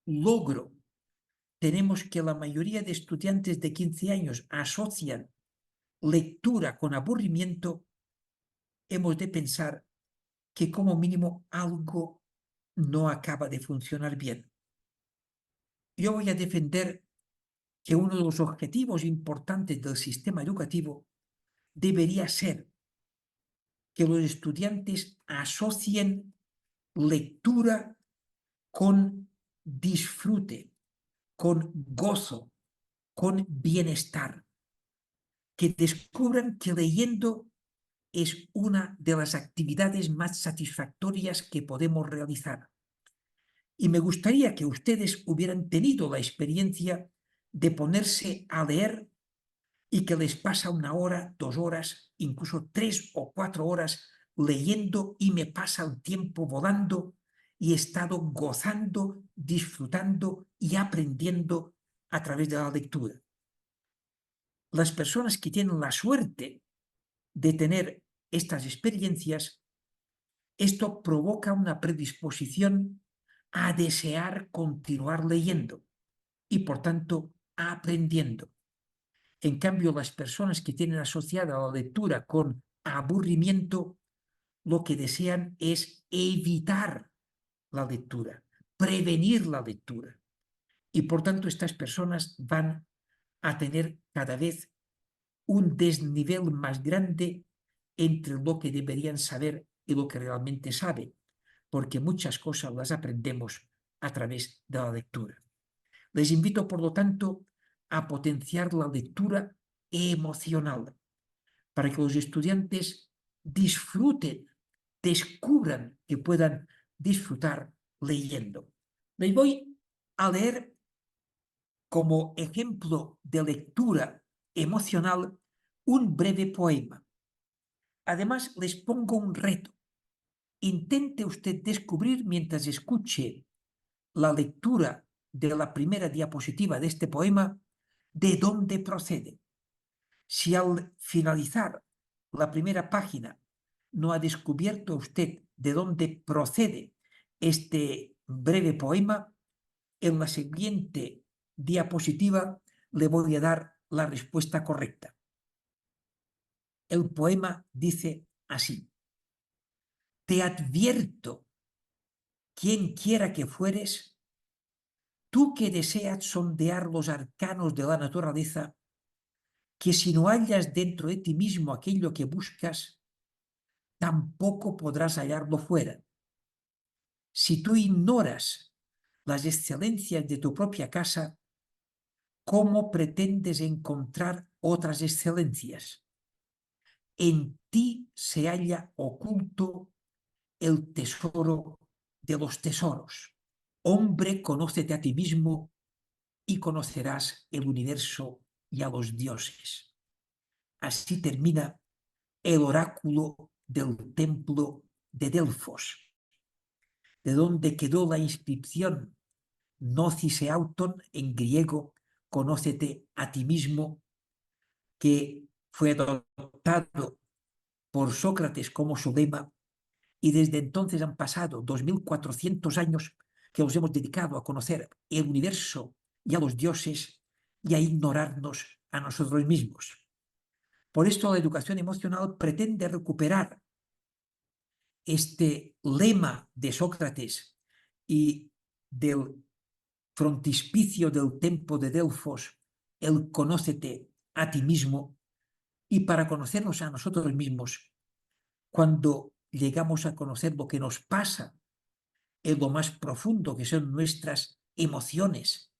Speaker 3: logro tenemos que la mayoría de estudiantes de 15 años asocian lectura con aburrimiento, hemos de pensar que como mínimo algo no acaba de funcionar bien. Yo voy a defender que uno de los objetivos importantes del sistema educativo debería ser que los estudiantes asocien lectura con disfrute, con gozo, con bienestar, que descubran que leyendo es una de las actividades más satisfactorias que podemos realizar. Y me gustaría que ustedes hubieran tenido la experiencia de ponerse a leer y que les pasa 1 hora, 2 horas, incluso 3 o 4 horas leyendo y me pasa el tiempo volando y he estado gozando, disfrutando y aprendiendo a través de la lectura. Las personas que tienen la suerte de tener estas experiencias, esto provoca una predisposición a desear continuar leyendo y, por tanto, aprendiendo. En cambio, las personas que tienen asociada la lectura con aburrimiento, lo que desean es evitar la lectura, prevenir la lectura. Y, por tanto, estas personas van a tener cada vez un desnivel más grande entre lo que deberían saber y lo que realmente saben, porque muchas cosas las aprendemos a través de la lectura. Les invito, por lo tanto, a potenciar la lectura emocional para que los estudiantes disfruten, descubran que puedan disfrutar leyendo. Les voy a leer como ejemplo de lectura emocional un breve poema. Además, les pongo un reto. Intente usted descubrir mientras escuche la lectura de la primera diapositiva de este poema de dónde procede. Si al finalizar la primera página no ha descubierto usted de dónde procede este breve poema, en la siguiente diapositiva le voy a dar la respuesta correcta. El poema dice así: te advierto, quien quiera que fueres, tú que deseas sondear los arcanos de la naturaleza, que si no hallas dentro de ti mismo aquello que buscas, tampoco podrás hallarlo fuera. Si tú ignoras las excelencias de tu propia casa, ¿cómo pretendes encontrar otras excelencias? En ti se halla oculto el tesoro de los tesoros. Hombre, conócete a ti mismo y conocerás el universo y a los dioses. Así termina el oráculo del templo de Delfos, de donde quedó la inscripción Gnosis auton, en griego, conócete a ti mismo, que fue adoptado por Sócrates como su lema, y desde entonces han pasado 2400 años que los hemos dedicado a conocer el universo y a los dioses y a ignorarnos a nosotros mismos. Por esto la educación emocional pretende recuperar este lema de Sócrates y del frontispicio del templo de Delfos, el conócete a ti mismo, y para conocernos a nosotros mismos, cuando llegamos a conocer lo que nos pasa en lo más profundo, que son nuestras emociones,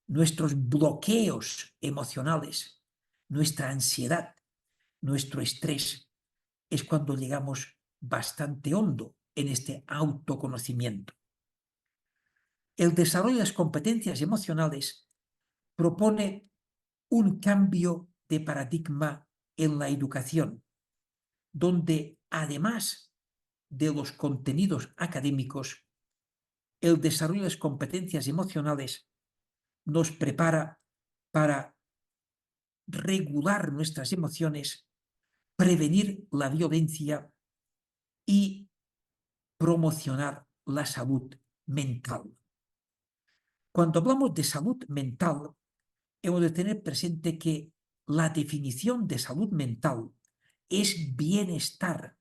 Speaker 3: nuestros bloqueos emocionales, nuestra ansiedad, nuestro estrés, es cuando llegamos bastante hondo en este autoconocimiento. El desarrollo de las competencias emocionales propone un cambio de paradigma en la educación, donde además de los contenidos académicos, el desarrollo de las competencias emocionales nos prepara para regular nuestras emociones, prevenir la violencia y promocionar la salud mental. Cuando hablamos de salud mental, hemos de tener presente que la definición de salud mental es bienestar.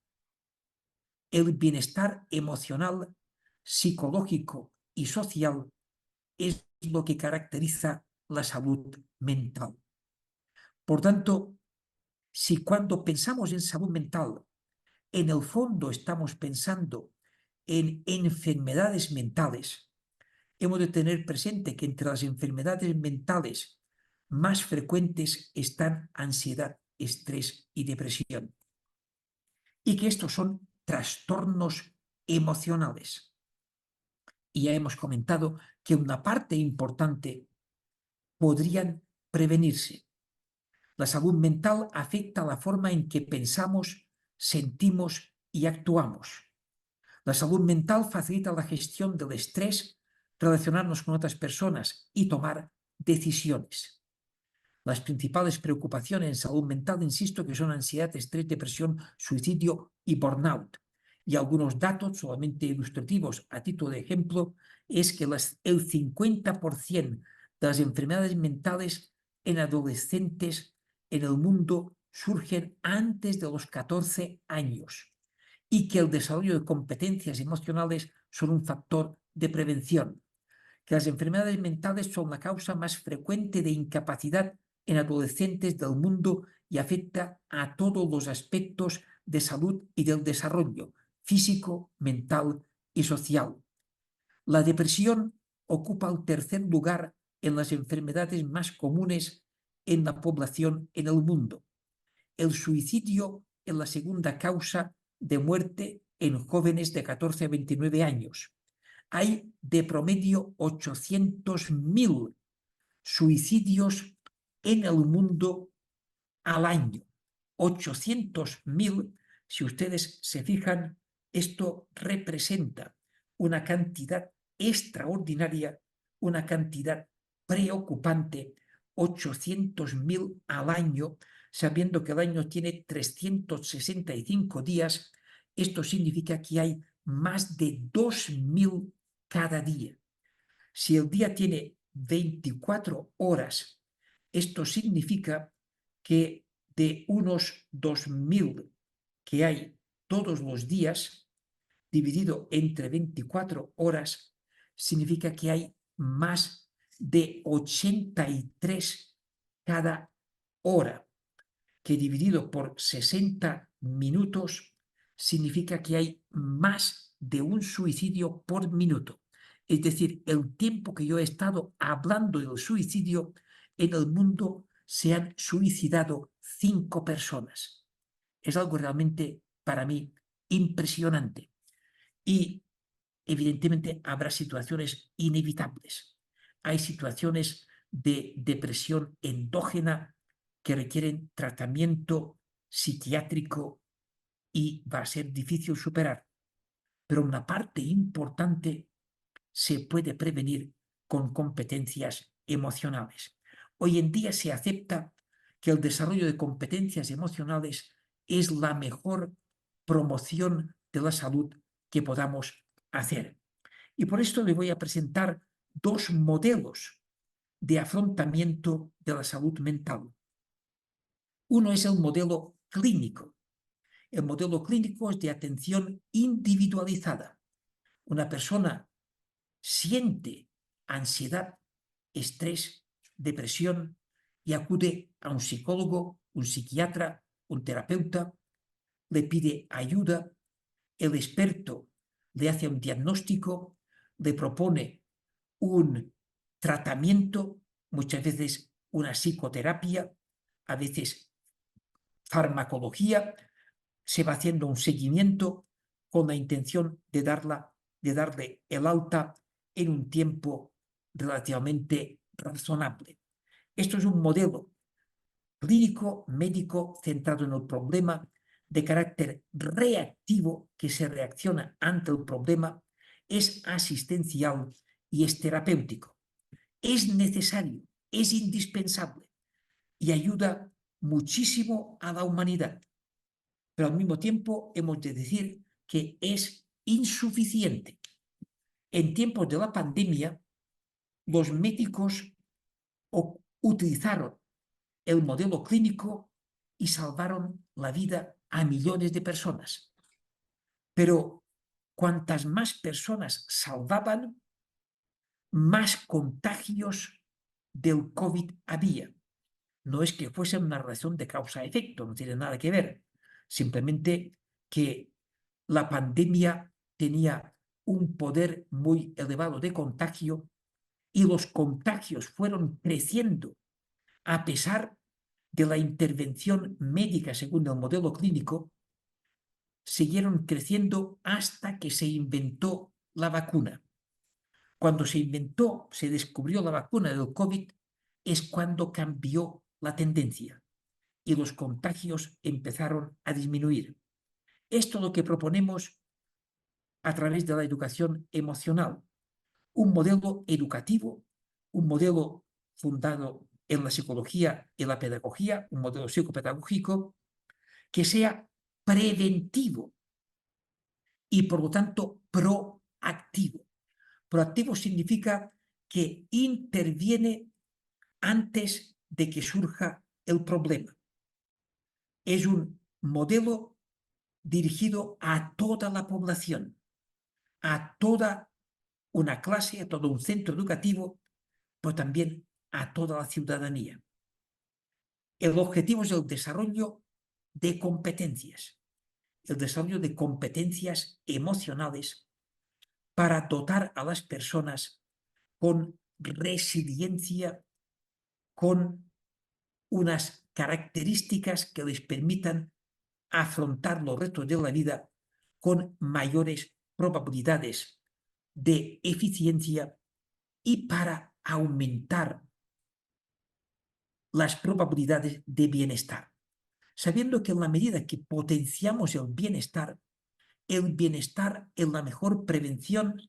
Speaker 3: El bienestar emocional, psicológico y social es lo que caracteriza la salud mental. Por tanto, si cuando pensamos en salud mental, en el fondo estamos pensando en enfermedades mentales, hemos de tener presente que entre las enfermedades mentales más frecuentes están ansiedad, estrés y depresión, y que estos son trastornos emocionales. Y ya hemos comentado que una parte importante podrían prevenirse. La salud mental afecta la forma en que pensamos, sentimos y actuamos. La salud mental facilita la gestión del estrés, relacionarnos con otras personas y tomar decisiones. Las principales preocupaciones en salud mental, insisto, que son ansiedad, estrés, depresión, suicidio y burnout. Y algunos datos solamente ilustrativos a título de ejemplo es que el 50% de las enfermedades mentales en adolescentes en el mundo surgen antes de los 14 años y que el desarrollo de competencias emocionales son un factor de prevención, que las enfermedades mentales son la causa más frecuente de incapacidad en adolescentes del mundo y afecta a todos los aspectos de salud y del desarrollo físico, mental y social. La depresión ocupa el tercer lugar en las enfermedades más comunes en la población en el mundo. El suicidio es la segunda causa de muerte en jóvenes de 14 a 29 años. Hay de promedio 800.000 suicidios en el mundo al año. 800.000, si ustedes se fijan, esto representa una cantidad extraordinaria, una cantidad preocupante, 800.000 al año, sabiendo que el año tiene 365 días. Esto significa que hay más de 2.000 cada día. Si el día tiene 24 horas, esto significa que de unos 2.000 que hay todos los días, dividido entre 24 horas, significa que hay más de 83 cada hora, que dividido por 60 minutos significa que hay más de un suicidio por minuto. Es decir, el tiempo que yo he estado hablando del suicidio, en el mundo se han suicidado 5 personas. Es algo realmente, para mí, impresionante. Y evidentemente habrá situaciones inevitables. Hay situaciones de depresión endógena que requieren tratamiento psiquiátrico y va a ser difícil superar. Pero una parte importante se puede prevenir con competencias emocionales. Hoy en día se acepta que el desarrollo de competencias emocionales es la mejor promoción de la salud que podamos hacer. Y por esto le voy a presentar 2 modelos de afrontamiento de la salud mental. Uno es el modelo clínico. El modelo clínico es de atención individualizada. Una persona siente ansiedad, estrés, depresión y acude a un psicólogo, un psiquiatra, un terapeuta, le pide ayuda, el experto le hace un diagnóstico, le propone un tratamiento, muchas veces una psicoterapia, a veces farmacología, se va haciendo un seguimiento con la intención de darle el alta en un tiempo relativamente razonable. Esto es un modelo clínico médico centrado en el problema, de carácter reactivo, que se reacciona ante el problema, es asistencial y es terapéutico. Es necesario, es indispensable y ayuda muchísimo a la humanidad. Pero al mismo tiempo hemos de decir que es insuficiente. En tiempos de la pandemia, los médicos utilizaron el modelo clínico y salvaron la vida a millones de personas. Pero cuantas más personas salvaban, más contagios del COVID había. No es que fuese una relación de causa-efecto, no tiene nada que ver. Simplemente que la pandemia tenía un poder muy elevado de contagio y los contagios fueron creciendo a pesar de la intervención médica según el modelo clínico, siguieron creciendo hasta que se inventó la vacuna. Cuando se descubrió la vacuna del COVID, es cuando cambió la tendencia y los contagios empezaron a disminuir. Esto es lo que proponemos a través de la educación emocional. Un modelo educativo, un modelo fundado en la psicología y la pedagogía, un modelo psicopedagógico que sea preventivo y por lo tanto proactivo. Proactivo significa que interviene antes de que surja el problema. Es un modelo dirigido a toda la población, a toda una clase, a todo un centro educativo, pero también a toda la ciudadanía. El objetivo es el desarrollo de competencias. el desarrollo de competencias emocionales para dotar a las personas con resiliencia, con unas características que les permitan afrontar los retos de la vida con mayores probabilidades de eficiencia y para aumentar las probabilidades de bienestar, sabiendo que en la medida que potenciamos el bienestar es la mejor prevención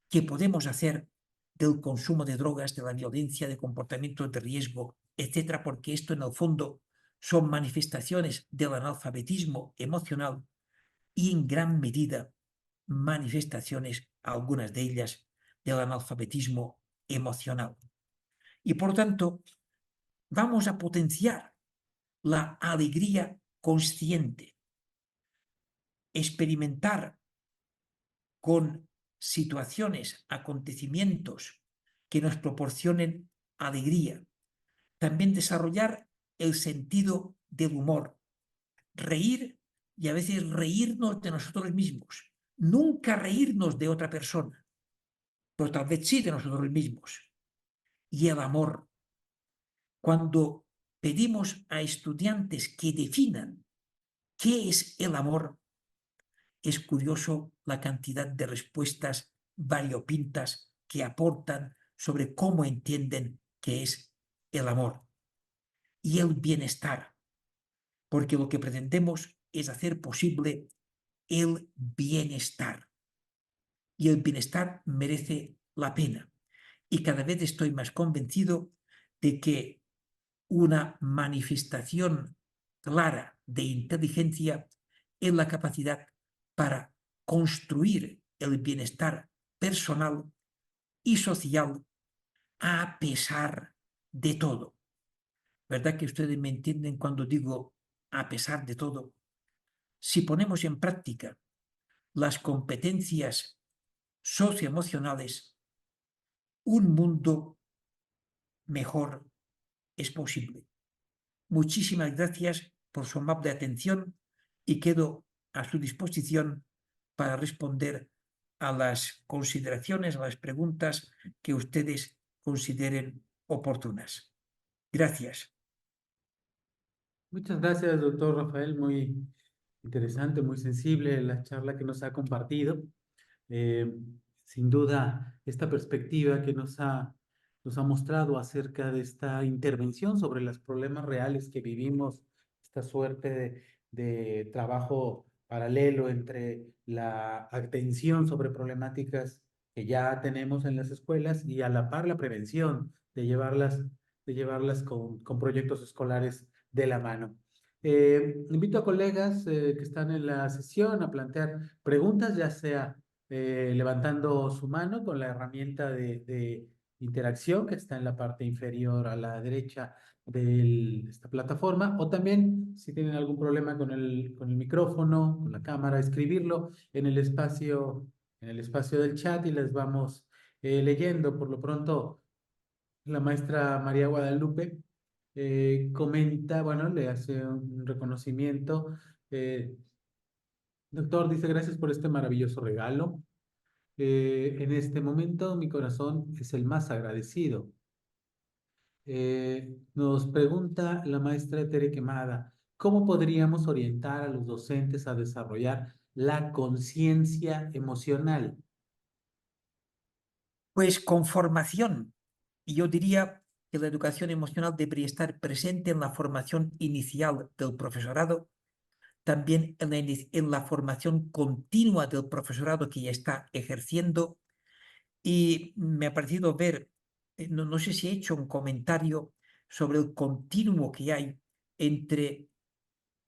Speaker 3: que podemos hacer del consumo de drogas, de la violencia, de comportamientos de riesgo, etcétera, porque esto en el fondo son manifestaciones del analfabetismo emocional y en gran medida manifestaciones, algunas de ellas, del analfabetismo emocional. Y por lo tanto, vamos a potenciar la alegría consciente, experimentar con situaciones, acontecimientos que nos proporcionen alegría. También desarrollar el sentido del humor, reír y a veces reírnos de nosotros mismos. Nunca reírnos de otra persona, pero tal vez sí de nosotros mismos. Y el amor. Cuando pedimos a estudiantes que definan qué es el amor, es curioso la cantidad de respuestas variopintas que aportan sobre cómo entienden qué es el amor y el bienestar, porque lo que pretendemos es hacer posible el bienestar. Y el bienestar merece la pena. Y cada vez estoy más convencido de que una manifestación clara de inteligencia es la capacidad para construir el bienestar personal y social a pesar de todo. ¿Verdad que ustedes me entienden cuando digo a pesar de todo? Si ponemos en práctica las competencias socioemocionales, un mundo mejor es posible. Muchísimas gracias por su amable atención y quedo a su disposición para responder a las consideraciones, a las preguntas que ustedes consideren oportunas. Gracias.
Speaker 1: Muchas gracias, doctor Rafael. Muy interesante, muy sensible la charla que nos ha compartido. Eh, Sin duda, esta perspectiva que nos ha mostrado acerca de esta intervención sobre los problemas reales que vivimos, esta suerte de trabajo paralelo entre la atención sobre problemáticas que ya tenemos en las escuelas y a la par la prevención de llevarlas con proyectos escolares de la mano. Invito a colegas que están en la sesión a plantear preguntas, ya sea levantando su mano con la herramienta de interacción que está en la parte inferior a la derecha de esta plataforma, o también si tienen algún problema con el micrófono, con la cámara, escribirlo en el espacio del chat y les vamos leyendo. Por lo pronto, la maestra María Guadalupe comenta, bueno, le hace un reconocimiento. Doctor, dice, gracias por este maravilloso regalo. En este momento mi corazón es el más agradecido. Nos pregunta la maestra Tere Quemada, ¿cómo podríamos orientar a los docentes a desarrollar la conciencia emocional?
Speaker 3: Pues con formación. Y yo diría que la educación emocional debería estar presente en la formación inicial del profesorado, también en la formación continua del profesorado que ya está ejerciendo. Y me ha parecido ver, no sé si he hecho un comentario sobre el continuo que hay entre,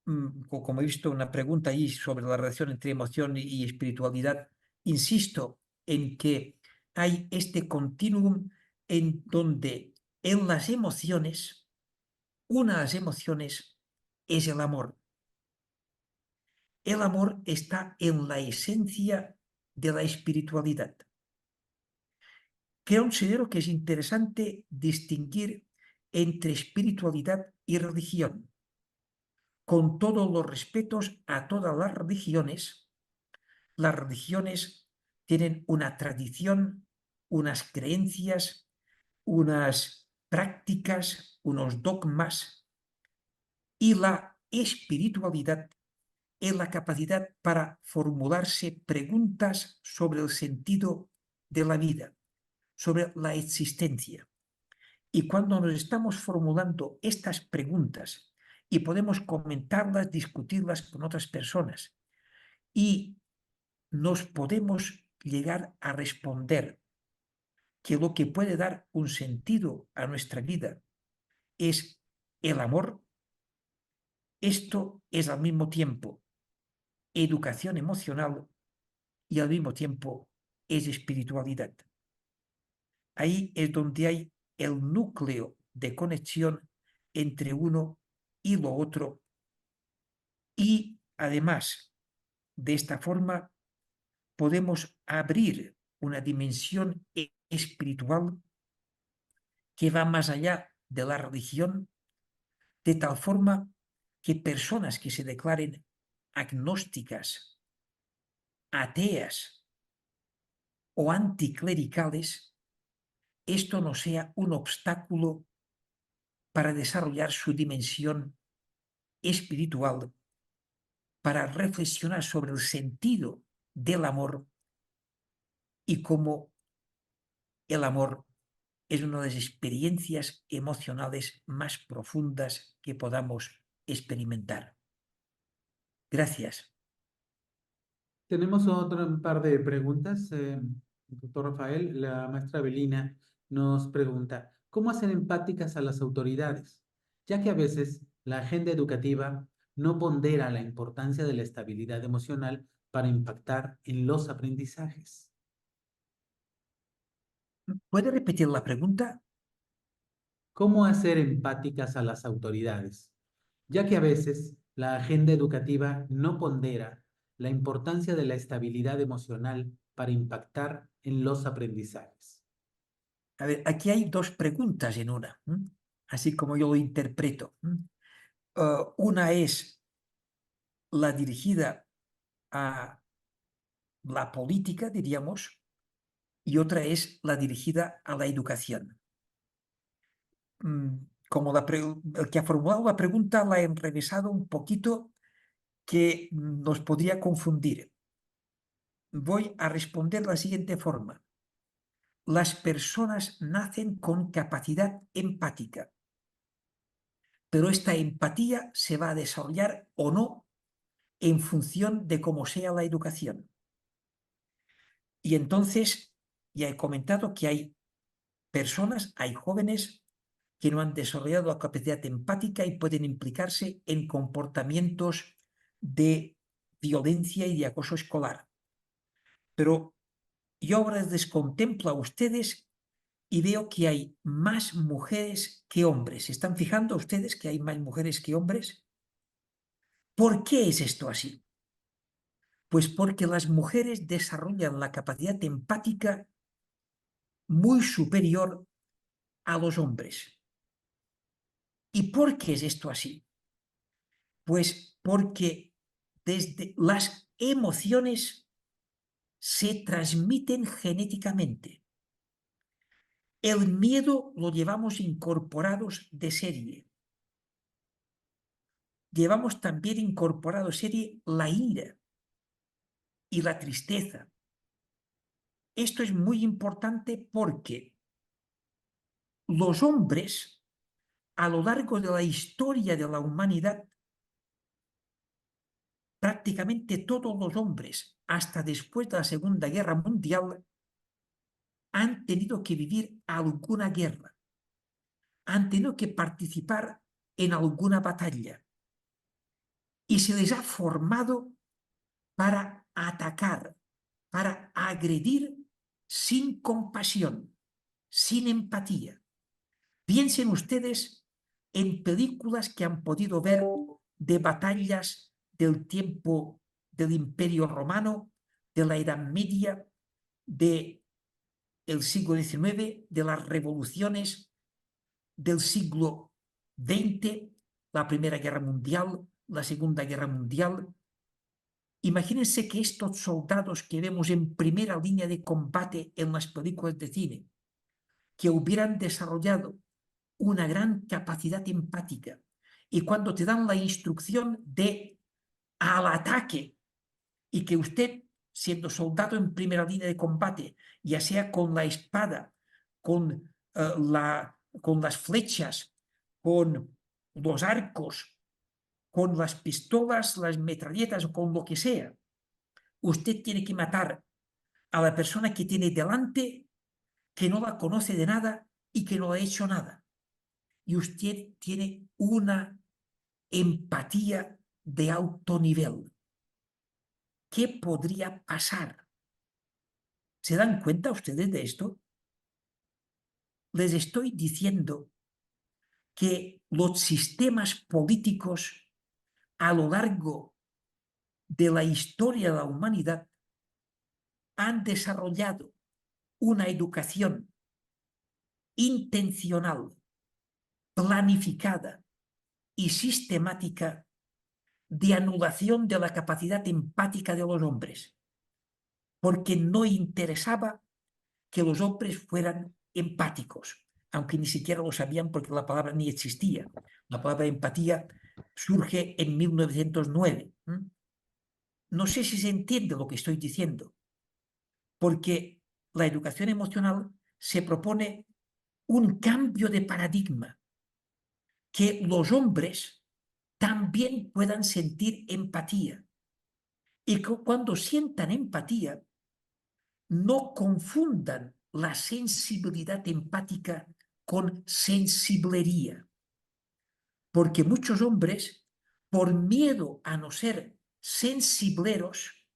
Speaker 3: como he visto una pregunta ahí sobre la relación entre emoción y espiritualidad. Insisto en que hay este continuum en donde en las emociones, una de las emociones es el amor. El amor está en la esencia de la espiritualidad. Considero que es interesante distinguir entre espiritualidad y religión. con todos los respetos a todas las religiones tienen una tradición, unas creencias, unas prácticas, unos dogmas, y la espiritualidad es la capacidad para formularse preguntas sobre el sentido de la vida, sobre la existencia. Y cuando nos estamos formulando estas preguntas y podemos comentarlas, discutirlas con otras personas y nos podemos llegar a responder que lo que puede dar un sentido a nuestra vida es el amor, esto es al mismo tiempo educación emocional y al mismo tiempo es espiritualidad. Ahí es donde hay el núcleo de conexión entre uno y lo otro, y además de esta forma podemos abrir una dimensión espiritual que va más allá de la religión, de tal forma que personas que se declaren agnósticas, ateas o anticlericales, esto no sea un obstáculo para desarrollar su dimensión espiritual, para reflexionar sobre el sentido del amor y cómo el amor es una de las experiencias emocionales más profundas que podamos experimentar. Gracias.
Speaker 1: Tenemos un par de preguntas. Doctor Rafael, la maestra Belina nos pregunta, ¿cómo hacer empáticas a las autoridades? Ya que a veces la agenda educativa no pondera la importancia de la estabilidad emocional para impactar en los aprendizajes.
Speaker 3: ¿Puede repetir la pregunta?
Speaker 1: ¿Cómo hacer empáticas a las autoridades? Ya que a veces la agenda educativa no pondera la importancia de la estabilidad emocional para impactar en los aprendizajes.
Speaker 3: A ver, aquí hay dos preguntas en una, así como yo lo interpreto. Una es la dirigida a la política, diríamos, y otra es la dirigida a la educación. Como el que ha formulado la pregunta la he enrevesado un poquito, que nos podría confundir. Voy a responder de la siguiente forma. Las personas nacen con capacidad empática, pero esta empatía se va a desarrollar o no en función de cómo sea la educación. Y entonces, ya he comentado que hay personas, hay jóvenes que no han desarrollado la capacidad empática y pueden implicarse en comportamientos de violencia y de acoso escolar. Pero yo ahora les contemplo a ustedes y veo que hay más mujeres que hombres. ¿Se están fijando ustedes que hay más mujeres que hombres? ¿Por qué es esto así? Pues porque las mujeres desarrollan la capacidad empática muy superior a los hombres. ¿Y por qué es esto así? Pues porque desde las emociones se transmiten genéticamente. El miedo lo llevamos incorporados de serie. Llevamos también incorporado de serie la ira y la tristeza. Esto es muy importante porque los hombres, a lo largo de la historia de la humanidad, prácticamente todos los hombres, hasta después de la Segunda Guerra Mundial, han tenido que vivir alguna guerra, han tenido que participar en alguna batalla y se les ha formado para atacar, para agredir sin compasión, sin empatía. Piensen ustedes en películas que han podido ver de batallas del tiempo del Imperio Romano, de la Edad Media, del siglo XIX, de las revoluciones del siglo XX, la Primera Guerra Mundial, la Segunda Guerra Mundial. Imagínense que estos soldados que vemos en primera línea de combate en las películas de cine, que hubieran desarrollado una gran capacidad empática, y cuando te dan la instrucción de al ataque, y que usted, siendo soldado en primera línea de combate, ya sea con la espada, con, con las flechas, con los arcos, con las pistolas, las metralletas o con lo que sea, usted tiene que matar a la persona que tiene delante, que no la conoce de nada y que no ha hecho nada. Y usted tiene una empatía de alto nivel. ¿Qué podría pasar? ¿Se dan cuenta ustedes de esto? Les estoy diciendo que los sistemas políticos a lo largo de la historia de la humanidad han desarrollado una educación intencional, planificada y sistemática de anulación de la capacidad empática de los hombres, porque no interesaba que los hombres fueran empáticos, aunque ni siquiera lo sabían porque la palabra ni existía. La palabra empatía surge en 1909. No sé si se entiende lo que estoy diciendo, porque la educación emocional se propone un cambio de paradigma, que los hombres también puedan sentir empatía y que cuando sientan empatía no confundan la sensibilidad empática con sensiblería, porque muchos hombres, por miedo a no ser sensibleros,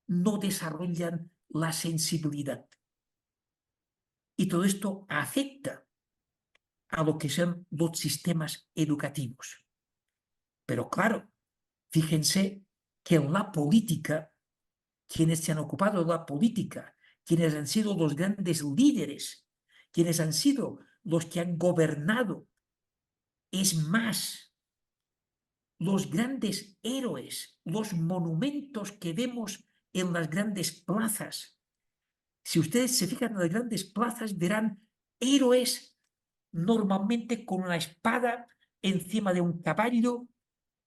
Speaker 3: no desarrollan la sensibilidad. Y todo esto afecta a lo que son los sistemas educativos. Pero claro, fíjense que en la política, quienes se han ocupado de la política, quienes han sido los grandes líderes, quienes han sido los que han gobernado, es más, los grandes héroes, los monumentos que vemos en las grandes plazas. Si ustedes se fijan en las grandes plazas, verán héroes normalmente con una espada encima de un caballo,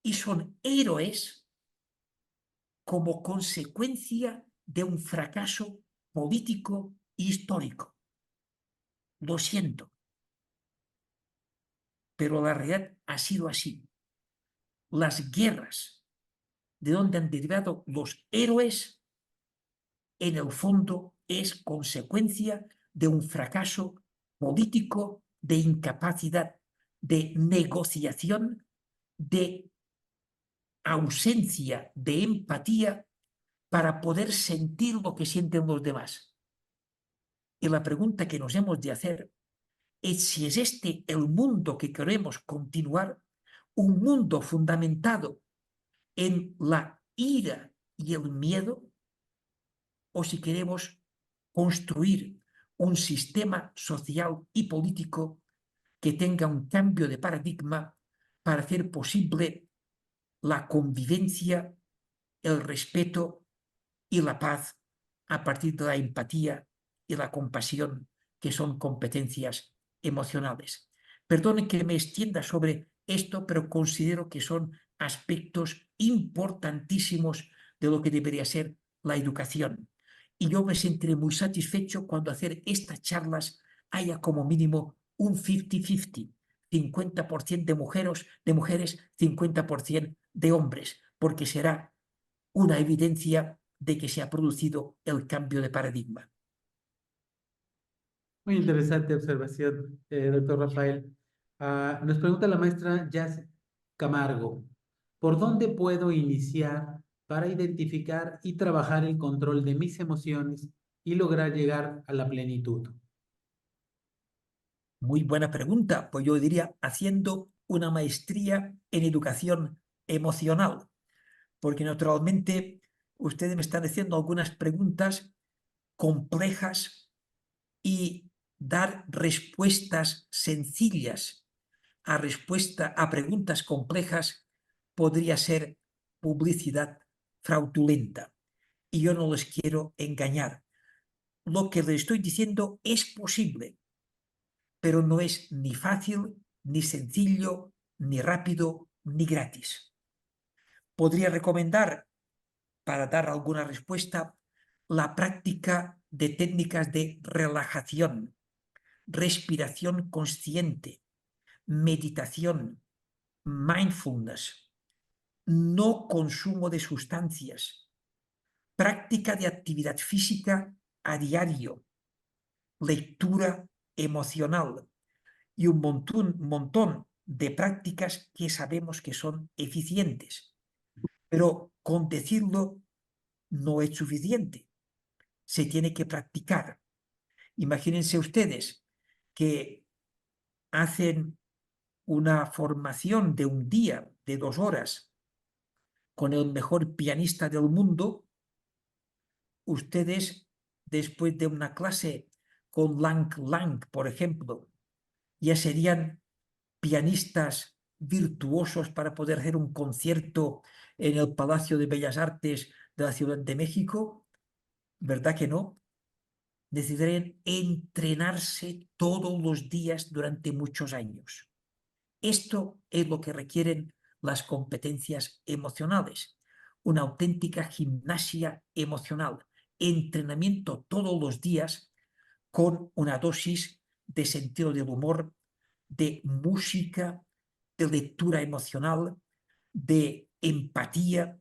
Speaker 3: y son héroes como consecuencia de un fracaso político e histórico. Lo siento, pero la realidad ha sido así. Las guerras, de donde han derivado los héroes, en el fondo es consecuencia de un fracaso político, de incapacidad de negociación, de ausencia de empatía para poder sentir lo que sienten los demás. Y la pregunta que nos hemos de hacer es si es este el mundo que queremos continuar, un mundo fundamentado en la ira y el miedo, o si queremos construir un sistema social y político que tenga un cambio de paradigma para hacer posible la convivencia, el respeto y la paz a partir de la empatía y la compasión, que son competencias emocionales. Perdonen que me extienda sobre esto, pero considero que son aspectos importantísimos de lo que debería ser la educación. Y yo me sentiré muy satisfecho cuando hacer estas charlas haya como mínimo un 50-50, 50% de mujeres, 50% de hombres, porque será una evidencia de que se ha producido el cambio de paradigma.
Speaker 1: Muy interesante observación, doctor Rafael. Nos pregunta la maestra Jazz Camargo, ¿por dónde puedo iniciar para identificar y trabajar el control de mis emociones y lograr llegar a la plenitud?
Speaker 3: Muy buena pregunta, pues yo diría haciendo una maestría en educación emocional, porque naturalmente ustedes me están haciendo algunas preguntas complejas y dar respuestas sencillas a preguntas complejas podría ser publicidad fraudulenta. Y yo no les quiero engañar. Lo que les estoy diciendo es posible, pero no es ni fácil, ni sencillo, ni rápido, ni gratis. Podría recomendar, para dar alguna respuesta, la práctica de técnicas de relajación, respiración consciente, meditación, mindfulness, no consumo de sustancias, práctica de actividad física a diario, lectura emocional y un montón de prácticas que sabemos que son eficientes. Pero con decirlo no es suficiente. Se tiene que practicar. Imagínense ustedes que hacen una formación de un día, de 2 horas, con el mejor pianista del mundo. Ustedes, después de una clase con Lang Lang, por ejemplo, ya serían pianistas virtuosos para poder hacer un concierto en el Palacio de Bellas Artes de la Ciudad de México. ¿Verdad que no? Necesitarían entrenarse todos los días durante muchos años. Esto es lo que requieren las competencias emocionales, una auténtica gimnasia emocional, entrenamiento todos los días con una dosis de sentido del humor, de música, de lectura emocional, de empatía,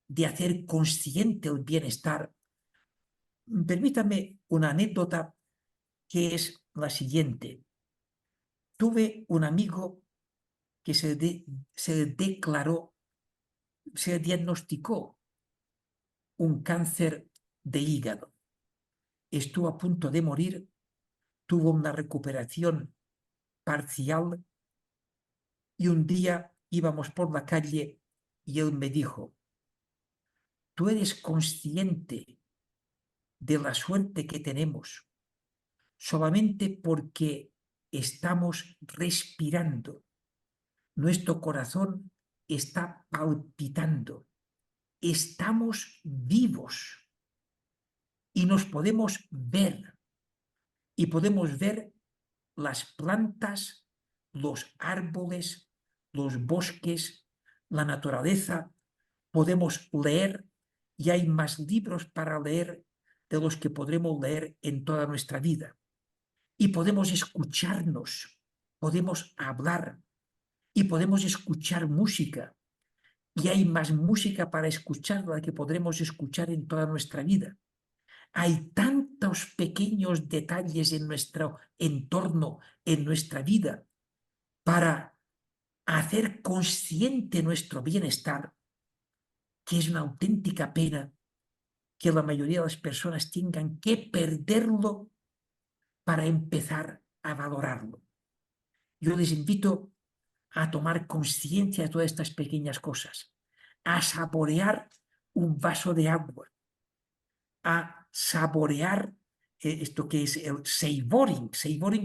Speaker 3: de hacer consciente el bienestar. Permítame una anécdota que es la siguiente. Tuve un amigo que se diagnosticó un cáncer de hígado. Estuvo a punto de morir, tuvo una recuperación parcial y un día íbamos por la calle y él me dijo: ¿tú eres consciente de la suerte que tenemos solamente porque estamos respirando? Nuestro corazón está palpitando. Estamos vivos y nos podemos ver. Y podemos ver las plantas, los árboles, los bosques, la naturaleza. Podemos leer y hay más libros para leer de los que podremos leer en toda nuestra vida. Y podemos escucharnos, podemos hablar y podemos escuchar música. Y hay más música para escuchar de la que podremos escuchar en toda nuestra vida. Hay tantos pequeños detalles en nuestro entorno, en nuestra vida, para hacer consciente nuestro bienestar, que es una auténtica pena que la mayoría de las personas tengan que perderlo para empezar a valorarlo. Yo les invito a tomar conciencia de todas estas pequeñas cosas, a saborear un vaso de agua, a saborear esto que es el savoring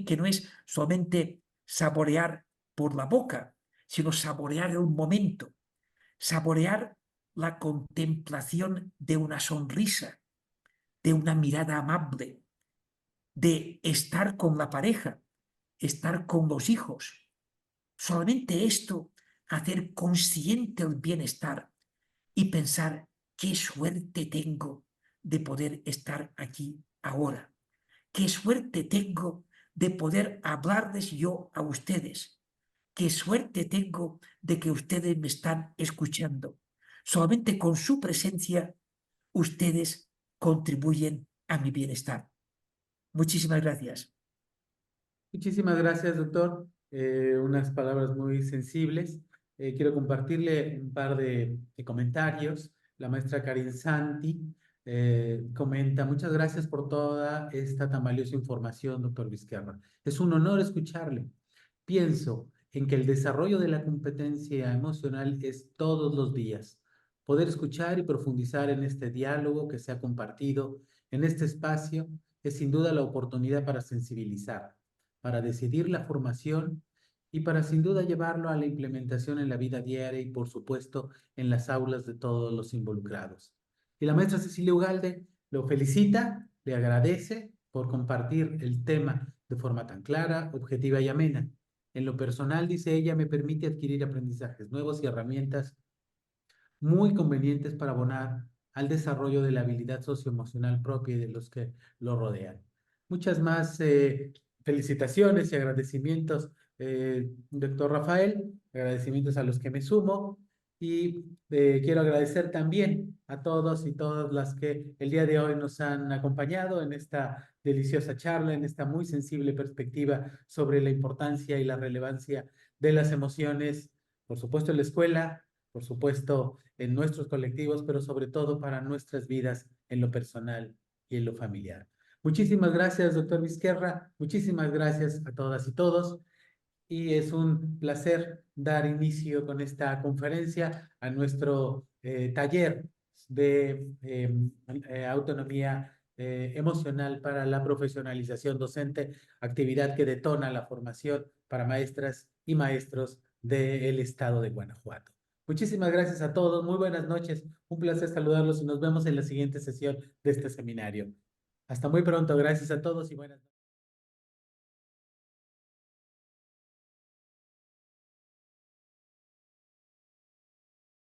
Speaker 3: que no es solamente saborear por la boca, sino saborear el momento, saborear la contemplación de una sonrisa, de una mirada amable, de estar con la pareja, estar con los hijos. Solamente esto, hacer consciente el bienestar y pensar qué suerte tengo de poder estar aquí ahora. Qué suerte tengo de poder hablarles yo a ustedes. Qué suerte tengo de que ustedes me están escuchando. Solamente con su presencia ustedes contribuyen a mi bienestar. Muchísimas gracias.
Speaker 1: Muchísimas gracias, doctor. Unas palabras muy sensibles. Quiero compartirle un par de comentarios. La maestra Karin Santi comenta: muchas gracias por toda esta tan valiosa información, doctor Vizquerra. Es un honor escucharle. Pienso en que el desarrollo de la competencia emocional es todos los días. Poder escuchar y profundizar en este diálogo que se ha compartido en este espacio es sin duda la oportunidad para sensibilizar, para decidir la formación y para sin duda llevarlo a la implementación en la vida diaria y por supuesto en las aulas de todos los involucrados. Y la maestra Cecilia Ugalde lo felicita, le agradece por compartir el tema de forma tan clara, objetiva y amena. En lo personal, dice ella, me permite adquirir aprendizajes nuevos y herramientas muy convenientes para abonar al desarrollo de la habilidad socioemocional propia y de los que lo rodean. Muchas más felicitaciones y agradecimientos, doctor Rafael, agradecimientos a los que me sumo y quiero agradecer también a todos y todas las que el día de hoy nos han acompañado en esta deliciosa charla, en esta muy sensible perspectiva sobre la importancia y la relevancia de las emociones, por supuesto en la escuela, por supuesto en nuestros colectivos, pero sobre todo para nuestras vidas en lo personal y en lo familiar. Muchísimas gracias, doctor Vizquerra. Muchísimas gracias a todas y todos. Y es un placer dar inicio con esta conferencia a nuestro taller de autonomía emocional para la profesionalización docente, actividad que detona la formación para maestras y maestros del estado de Guanajuato. Muchísimas gracias a todos, muy buenas noches, un placer saludarlos y nos vemos en la siguiente sesión de este seminario. Hasta muy pronto, gracias a todos y buenas noches.